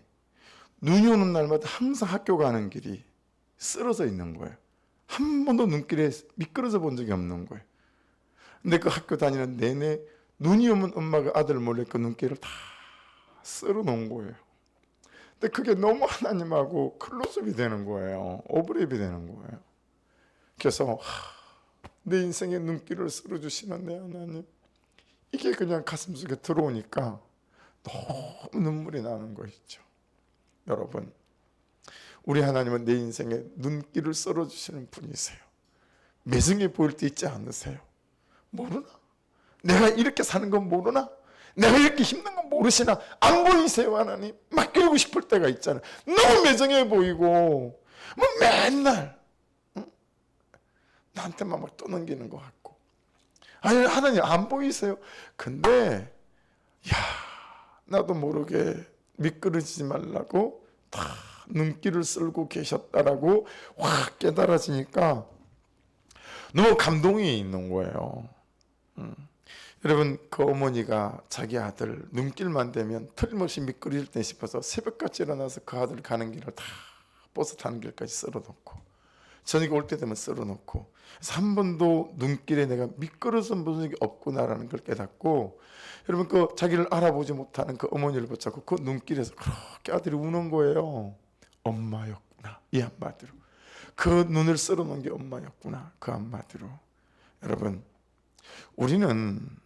눈이 오는 날마다 항상 학교 가는 길이 쓰러져 있는 거예요. 한 번도 눈길에 미끄러져 본 적이 없는 거예요. 근데 그 학교 다니는 내내 눈이 오면 엄마가 아들을 몰래 그 눈길을 다 쓸어 놓은 거예요. 근데 그게 너무 하나님하고 클로즈업이 되는 거예요. 오버랩이 되는 거예요. 그래서 내 인생의 눈길을 쓸어주시는 내 하나님, 이게 그냥 가슴속에 들어오니까 너무 눈물이 나는 거 있죠. 여러분, 우리 하나님은 내 인생에 눈길을 썰어주시는 분이세요. 매정해 보일 때 있지 않으세요? 모르나? 내가 이렇게 사는 건 모르나? 내가 이렇게 힘든 건 모르시나? 안 보이세요 하나님? 맡기고 싶을 때가 있잖아요. 너무 매정해 보이고 뭐 맨날 나한테만 막 떠넘기는 것 같고. 아니, 하나님 안 보이세요? 근데 나도 모르게 미끄러지지 말라고 다 눈길을 쓸고 계셨다라고 확 깨달아지니까 너무 감동이 있는 거예요. 여러분, 그 어머니가 자기 아들 눈길만 되면 틀림없이 미끄러질 때 싶어서 새벽같이 일어나서 그 아들 가는 길을 다 버스 타는 길까지 썰어놓고 저녁에 올 때 되면 썰어놓고, 그래서 한 번도 눈길에 내가 미끄러져 본 적이 없구나라는 걸 깨닫고, 여러분 그 자기를 알아보지 못하는 그 어머니를 붙잡고 그 눈길에서 그렇게 아들이 우는 거예요. 엄마였구나, 이 한마디로. 그 눈을 썰어놓은 게 엄마였구나, 그 한마디로. 여러분, 우리는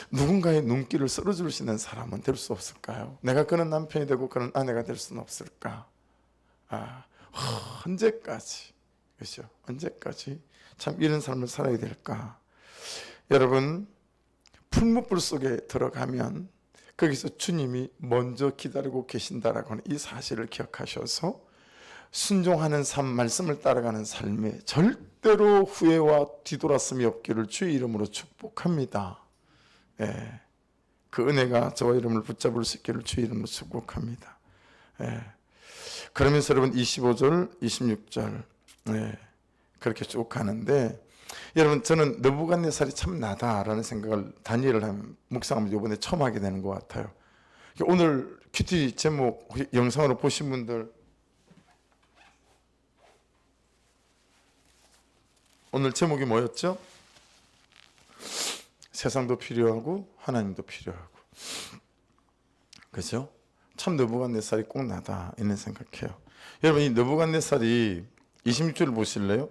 누군가의 눈길을 썰어줄 수 있는 사람은 될 수 없을까요? 내가 그런 남편이 되고 그런 아내가 될 수는 없을까? 언제까지, 그렇죠? 언제까지 참 이런 삶을 살아야 될까? 여러분, 풀무불 속에 들어가면 거기서 주님이 먼저 기다리고 계신다라고 하는 이 사실을 기억하셔서 순종하는 삶, 말씀을 따라가는 삶에 절대로 후회와 뒤돌아섬이 없기를 주의 이름으로 축복합니다. 예. 그 은혜가 저와 이름을 붙잡을 수 있기를 주의 이름으로 축복합니다. 예. 그러면서 여러분 25절, 26절 그렇게 쭉 가는데, 여러분 저는 느부갓네살이 참 나다라는 생각을 다니엘을 묵상하면서 이번에 처음 하게 되는 것 같아요. 오늘 큐티 제목 영상으로 보신 분들, 오늘 제목이 뭐였죠? 세상도 필요하고 하나님도 필요하고. 그죠? 참 느부갓네살이 꼭 나다 이런 생각해요. 여러분 이 느부갓네살이 26절 보실래요?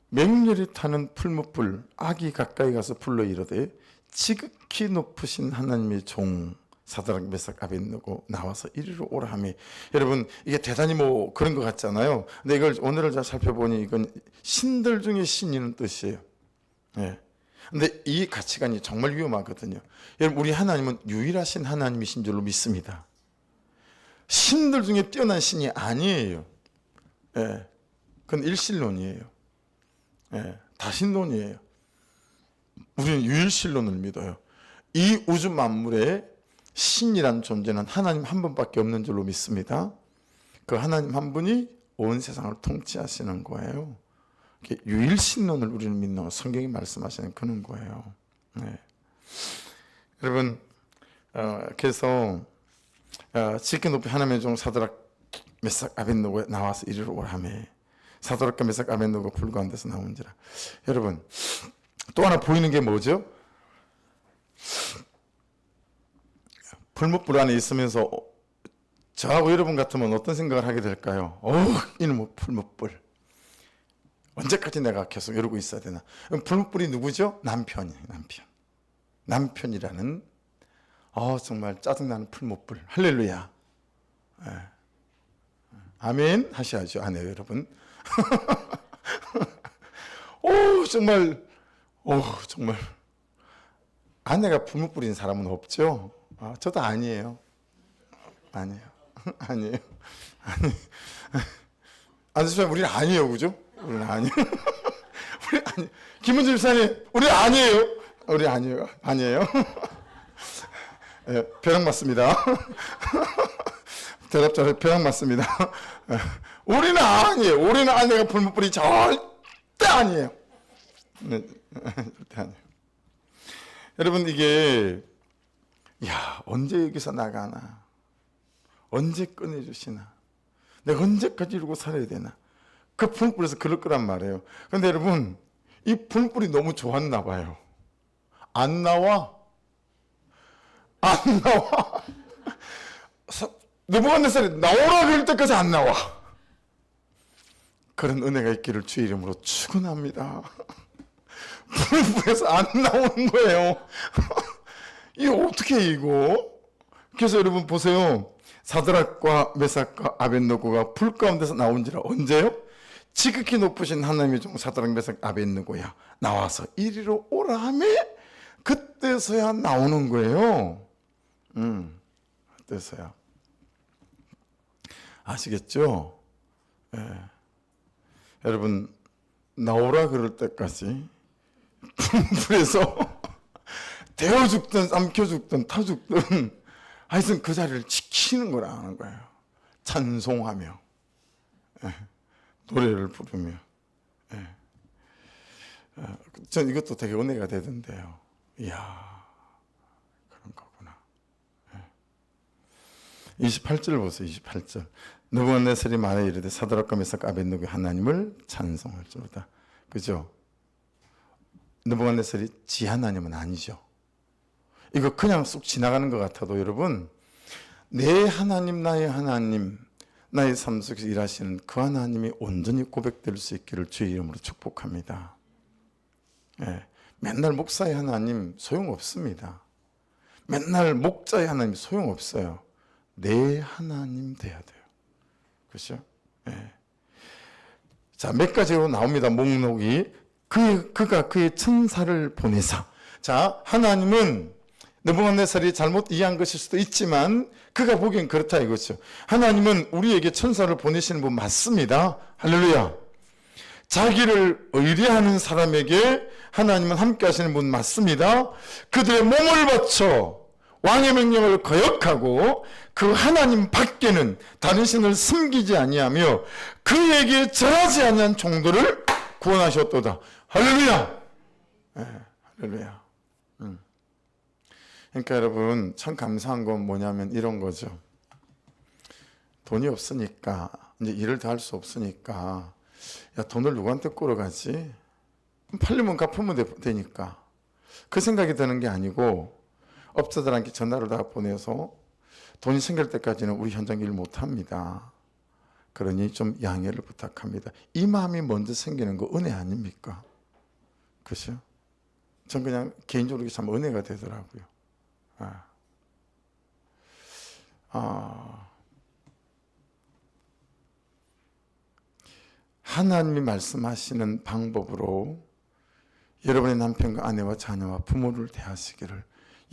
맹렬히 타는 풀무불 악이 가까이 가서 불러 이르되 지극히 높으신 하나님의 종 사드락 메삭 아벳느고 나와서 이리로 오라 하며. 여러분 이게 대단히 뭐 그런 것 같잖아요. 근데 이걸 오늘을 잘 살펴보니 이건 신들 중에 신이라는 뜻이에요. 예. 근데 이 가치관이 정말 위험하거든요. 여러분 우리 하나님은 유일하신 하나님이신 줄로 믿습니다. 신들 중에 뛰어난 신이 아니에요. 예. 그건 일신론이에요. 예. 다신론이에요. 우리는 유일신론을 믿어요. 이 우주 만물에 신이란 존재는 하나님 한 분밖에 없는 줄로 믿습니다. 그 하나님 한 분이 온 세상을 통치하시는 거예요. 유일신론을 우리는 믿는, 성경이 말씀하시는 그런 거예요. 네. 여러분 그래서 지극히 높이 하나님의 종 사드락 메삭 아벳느고에 나와서 이리로 오라 하며 사드락과 메삭 아벳느고가 불 가운데서 나온지라. 여러분 또 하나 보이는 게 뭐죠? 풀무불 안에 있으면서 저하고 여러분 같으면 어떤 생각을 하게 될까요? 이놈의 뭐 풀무불 언제까지 내가 계속 이러고 있어야 되나? 풀무불이 누구죠? 남편이에요. 남편이라는 정말 짜증나는 풀무불. 할렐루야. 네. 아멘 하셔야죠. 안 해요 여러분? 정말 아내가 풀무불인 사람은 없죠? 저도 아니에요. 아니에요. 안수님 우리는 아니에요, 그죠? 우리는 아니에요. 김은주 집사님, 우리 아니에요. 우리 아니에요. 네, 벼락 맞습니다. 대답자를 벼락 맞습니다. 우리는 아니에요. 우리는 아내가 풀무불이 절대 아니에요. 네, 절대 아니에요. 여러분 이게 언제 여기서 나가나? 언제 꺼내주시나? 내가 언제까지 이러고 살아야 되나? 그 풀무불에서 그럴 거란 말이에요. 그런데 여러분 이 풀무불이 너무 좋았나 봐요. 안 나와. 느부갓네살이 나오라 그럴 때까지 안 나와. 그런 은혜가 있기를 주의 이름으로 축원합니다. 풀무불에서 안 나오는 거예요. 이거 어떻게 이거? 그래서 여러분 보세요. 사드락과 메삭과 아벳느고가 불 가운데서 나온지라. 언제요? 지극히 높으신 하나님의 종 사드락 메삭 아벳느고야 나와서 이리로 오라 하며 그때서야 나오는 거예요. 그때서야. 아시겠죠? 예. 여러분 나오라 그럴 때까지 불에서 데워 죽든 삼켜 죽든 타 죽든 하여튼 그 자리를 지키는 거라는 거예요. 찬송하며 노래를 부르며. 전 이것도 되게 은혜가 되던데요. 이야 그런 거구나. 28절 보세요. 28절 느부갓네살이 말해 이르되 사드락과 메삭 아벳느고의 하나님을 찬송할지로다. 그죠? 느부갓네살이 지 하나님은 아니죠. 이거 그냥 쑥 지나가는 것 같아도 여러분 내 하나님 나의 하나님 나의 삶 속에서 일하시는 그 하나님이 온전히 고백될 수 있기를 주의 이름으로 축복합니다. 맨날 목사의 하나님 소용없습니다. 맨날 목자의 하나님 소용없어요. 내 하나님 돼야 돼요. 그렇죠? 자, 몇 가지로 나옵니다. 목록이 그가 그의 천사를 보내사. 자, 하나님은 느부갓네살이 잘못 이해한 것일 수도 있지만 그가 보기엔 그렇다 이거죠. 하나님은 우리에게 천사를 보내시는 분 맞습니다. 할렐루야. 자기를 의뢰하는 사람에게 하나님은 함께 하시는 분 맞습니다. 그들의 몸을 바쳐 왕의 명령을 거역하고 그 하나님 밖에는 다른 신을 섬기지 아니하며 그에게 절하지 아니한 종들을 구원하셨도다. 할렐루야. 네, 할렐루야. 그러니까 여러분 참 감사한 건 뭐냐면 이런 거죠. 돈이 없으니까 이제 일을 다 할 수 없으니까 야, 돈을 누구한테 끌어가지? 팔리면 갚으면 되니까 그 생각이 드는 게 아니고 업자들한테 전화를 다 보내서 돈이 생길 때까지는 우리 현장 일 못합니다. 그러니 좀 양해를 부탁합니다. 이 마음이 먼저 생기는 거 은혜 아닙니까? 그죠? 전 그냥 개인적으로 참 은혜가 되더라고요. 하나님이 말씀하시는 방법으로 여러분의 남편과 아내와 자녀와 부모를 대하시기를,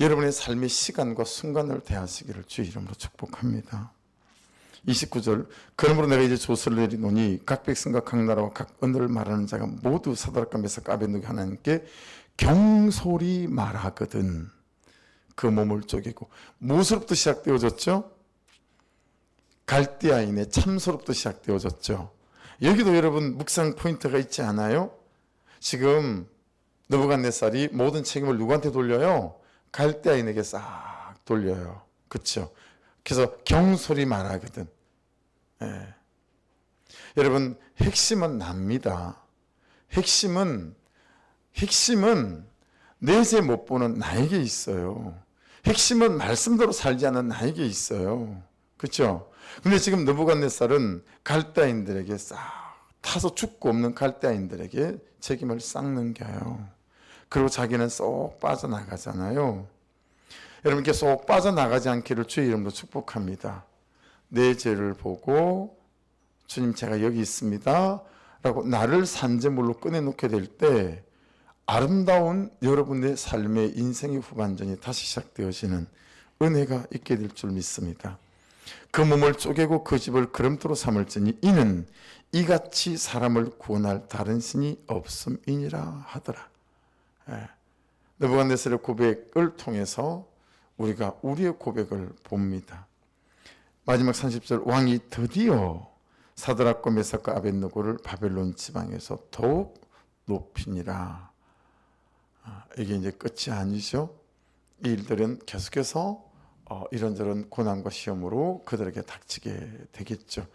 여러분의 삶의 시간과 순간을 대하시기를 주의 이름으로 축복합니다. 29절, 그러므로 내가 이제 조서를 내리노니 각 백성과 각 나라와 각 언어를 말하는 자가 모두 사드락과 메삭과 아벳느고 하나님께 경솔히 말하거든 그 몸을 쪼개고. 무엇으로부터 시작되어졌죠? 갈대아인의 참소로부터 시작되어졌죠. 여기도 여러분 묵상 포인트가 있지 않아요? 지금 느부갓네살이 모든 책임을 누구한테 돌려요? 갈대아인에게 싹 돌려요. 그렇죠? 그래서 경솔히 말하거든. 예. 여러분 핵심은 납니다. 핵심은 내세 못 보는 나에게 있어요. 핵심은 말씀대로 살지 않는 나에게 있어요. 그렇죠? 근데 지금 느부갓네살은 갈대아인들에게 싹 타서 죽고 없는 갈대아인들에게 책임을 싹 넘겨요. 그리고 자기는 쏙 빠져나가잖아요. 여러분께 쏙 빠져나가지 않기를 주의 이름으로 축복합니다. 내 죄를 보고 주님 제가 여기 있습니다 라고 나를 산재물로 꺼내놓게 될 때 아름다운 여러분의 삶의 인생의 후반전이 다시 시작되어지는 은혜가 있게 될 줄 믿습니다. 그 몸을 쪼개고 그 집을 그름토로 삼을지니 이는 이같이 사람을 구원할 다른 신이 없음이니라 하더라. 느부갓네살의 고백을 통해서 우리가 우리의 고백을 봅니다. 마지막 30절, 왕이 드디어 사드락과 메삭과 아벳느고를 바벨론 지방에서 더욱 높이니라. 이게 이제 끝이 아니죠. 이 일들은 계속해서 이런저런 고난과 시험으로 그들에게 닥치게 되겠죠.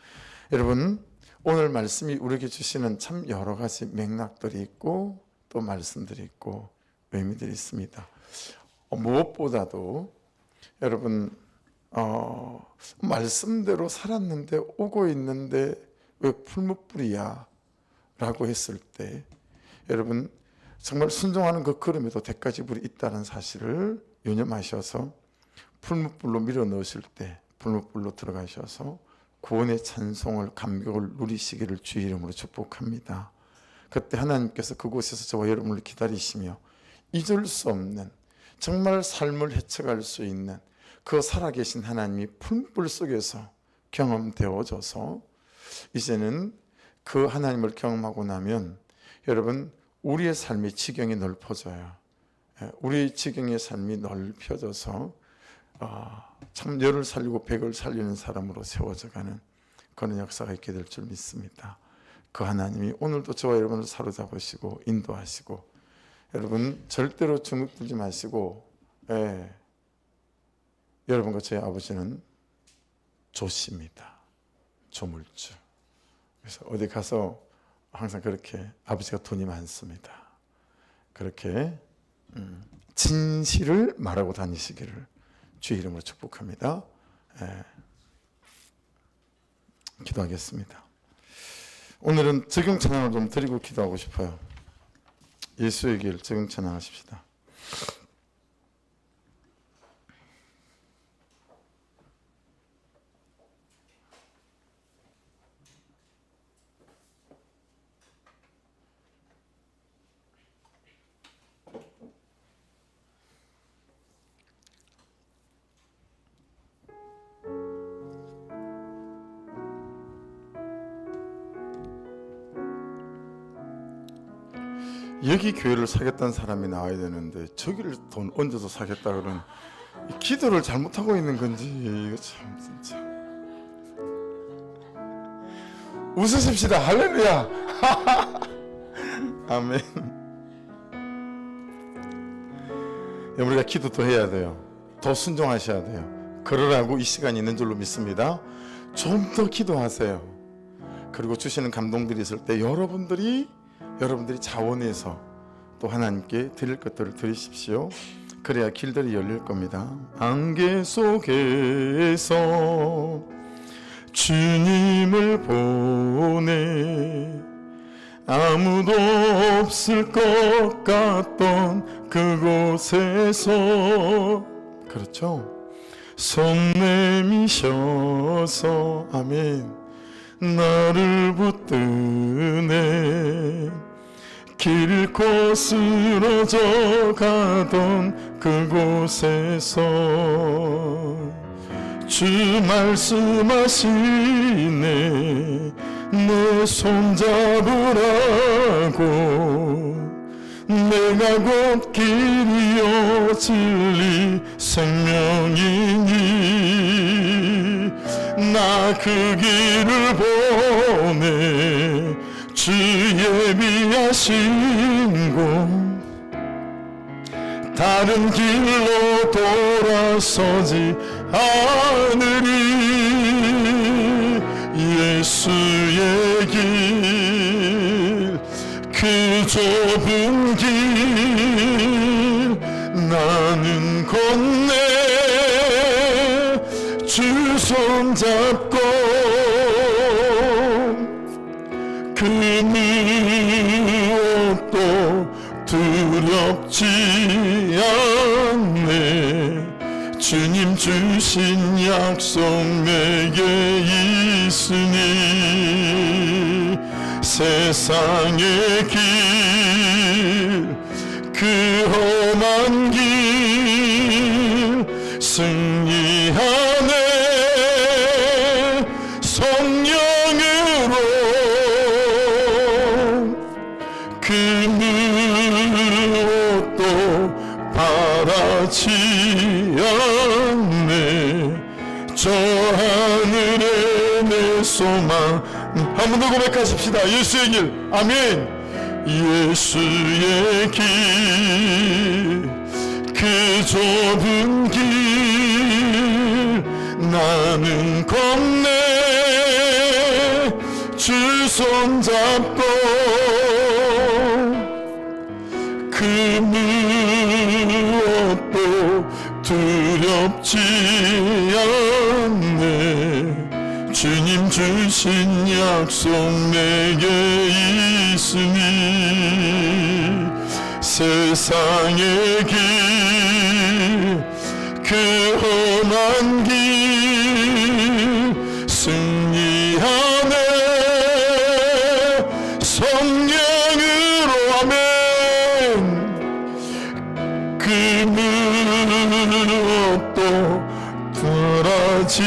여러분 오늘 말씀이 우리에게 주시는 참 여러 가지 맥락들이 있고 또 말씀들이 있고 의미들이 있습니다. 무엇보다도 여러분 말씀대로 살았는데 오고 있는데 왜 풀무불이야 라고 했을 때 여러분 정말 순종하는 그 걸음에도 대가지불이 있다는 사실을 유념하셔서 풀무불로 밀어 넣으실 때 풀무불로 들어가셔서 구원의 찬송을 감격을 누리시기를 주의 이름으로 축복합니다. 그때 하나님께서 그곳에서 저와 여러분을 기다리시며 잊을 수 없는 정말 삶을 헤쳐갈 수 있는 그 살아계신 하나님이 풀무불 속에서 경험되어져서 이제는 그 하나님을 경험하고 나면 여러분 우리의 삶의 지경이 넓어져요. 우리의 지경의 삶이 넓혀져서 참 열을 살리고 백을 살리는 사람으로 세워져가는 그런 역사가 있게 될 줄 믿습니다. 그 하나님이 오늘도 저와 여러분을 사로잡으시고 인도하시고 여러분 절대로 중국들지 마시고 여러분과 저희 아버지는 조씨입니다. 조물주. 그래서 어디 가서 항상 그렇게 아버지가 돈이 많습니다. 그렇게 진실을 말하고 다니시기를 주의 이름으로 축복합니다. 기도하겠습니다. 오늘은 적용 찬양을 좀 드리고 기도하고 싶어요. 예수의 길 적용 찬양하십시다. 여기 교회를 사겠다는 사람이 나와야 되는데 저기를 돈 얹어서 사겠다 그러는, 기도를 잘못하고 있는 건지 이거 참 진짜. 웃으십시다. 할렐루야. 아멘. 우리가 기도 더 해야 돼요. 더 순종하셔야 돼요. 그러라고 이 시간이 있는 줄로 믿습니다. 좀 더 기도하세요. 그리고 주시는 감동들이 있을 때 여러분들이 자원해서 또 하나님께 드릴 것들을 드리십시오. 그래야 길들이 열릴 겁니다. 안개 속에서 주님을 보내 아무도 없을 것 같던 그곳에서, 그렇죠, 손 내미셔서 아멘 나를 붙드네 길고 쓰러져 가던 그곳에서 주 말씀하시네 내 손잡으라고 내가 곧 길이요 진리 생명이니 나 그 길을 보내 주 예비하신 곳 다른 길로 돌아서지 않으리 예수의 길 그 좁은 길 나는 건네 주 손잡고 그 무엇도 두렵지 않네 주님 주신 약속 내게 있으니 세상의 길 그 험한 길 승리하네 성령으로 그 무엇도 바라지 않네 저 하늘에 내 소망 한 번 더 고백하십시다. 예수의 길 아멘 예수의 길 그 좁은 길 나는 건네 주 손잡고 그 무엇도 두렵지 않네 주님 주신 약속 내게 있으니 세상의 길 그 험한 길 승리하네 성령으로 아멘 그 무엇도 덜하지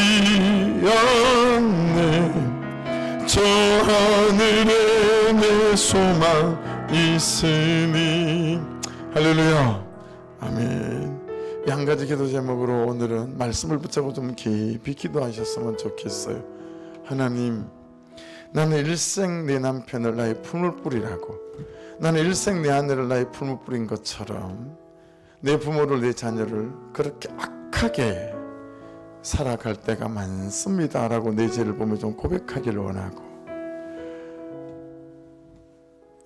않네 저 하늘에 내 소망 있으니 할렐루야 아멘. 이 한 가지 기도 제목으로 오늘은 말씀을 붙잡고 좀 깊이 기도하셨으면 좋겠어요. 하나님 나는 일생 내 남편을 나의 품을 뿌리라고 나는 일생 내 아내를 나의 품을 뿌린 것처럼 내 부모를 내 자녀를 그렇게 악하게 살아갈 때가 많습니다 라고 내 죄를 보며 좀 고백하기를 원하고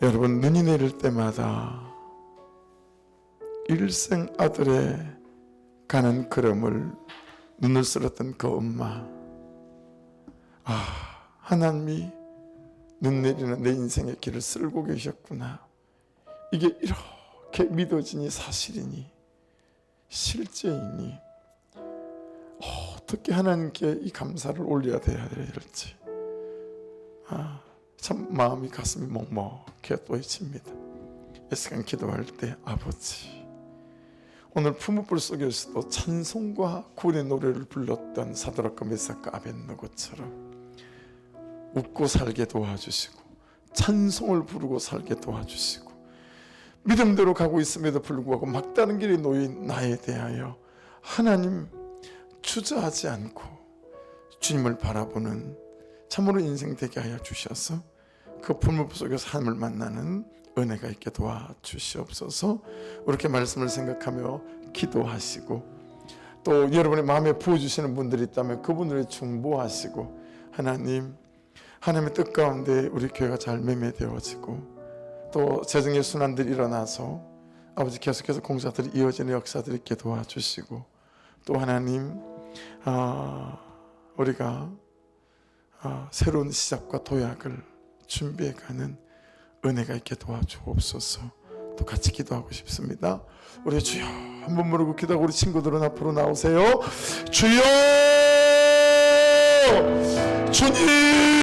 여러분 눈이 내릴 때마다 일생 아들의 가는 걸음을 눈을 쓸었던 그 엄마 하나님이 눈 내리는 내 인생의 길을 쓸고 계셨구나 이게 이렇게 믿어지니 사실이니 실제이니 어떻게 하나님께 이 감사를 올려야 될지 참 마음이 가슴이 먹먹해 또해집니다. 이 시간 기도할 때 아버지 오늘 품어불 속에서도 찬송과 구원의 노래를 불렀던 사드락과 메삭과 아벳느고처럼 웃고 살게 도와주시고 찬송을 부르고 살게 도와주시고 믿음대로 가고 있음에도 불구하고 막다른 길에 놓인 나에 대하여 하나님 주저하지 않고 주님을 바라보는 참으로 인생 되게 하여 주셔서 그 풀무불 속에서 하나님을 만나는 은혜가 있게 도와주시옵소서. 이렇게 말씀을 생각하며 기도하시고 또 여러분의 마음에 부어주시는 분들이 있다면 그분들을 중보하시고 하나님의 뜻 가운데 우리 교회가 잘 매매되어지고 또 재정의 순환들이 일어나서 아버지 계속해서 공사들이 이어지는 역사들이 있게 도와주시고 또 하나님 우리가 새로운 시작과 도약을 준비해가는 은혜가 있게 도와주옵소서. 또 같이 기도하고 싶습니다. 우리 주여 한번 모르고 기도하고 우리 친구들은 앞으로 나오세요. 주여 주님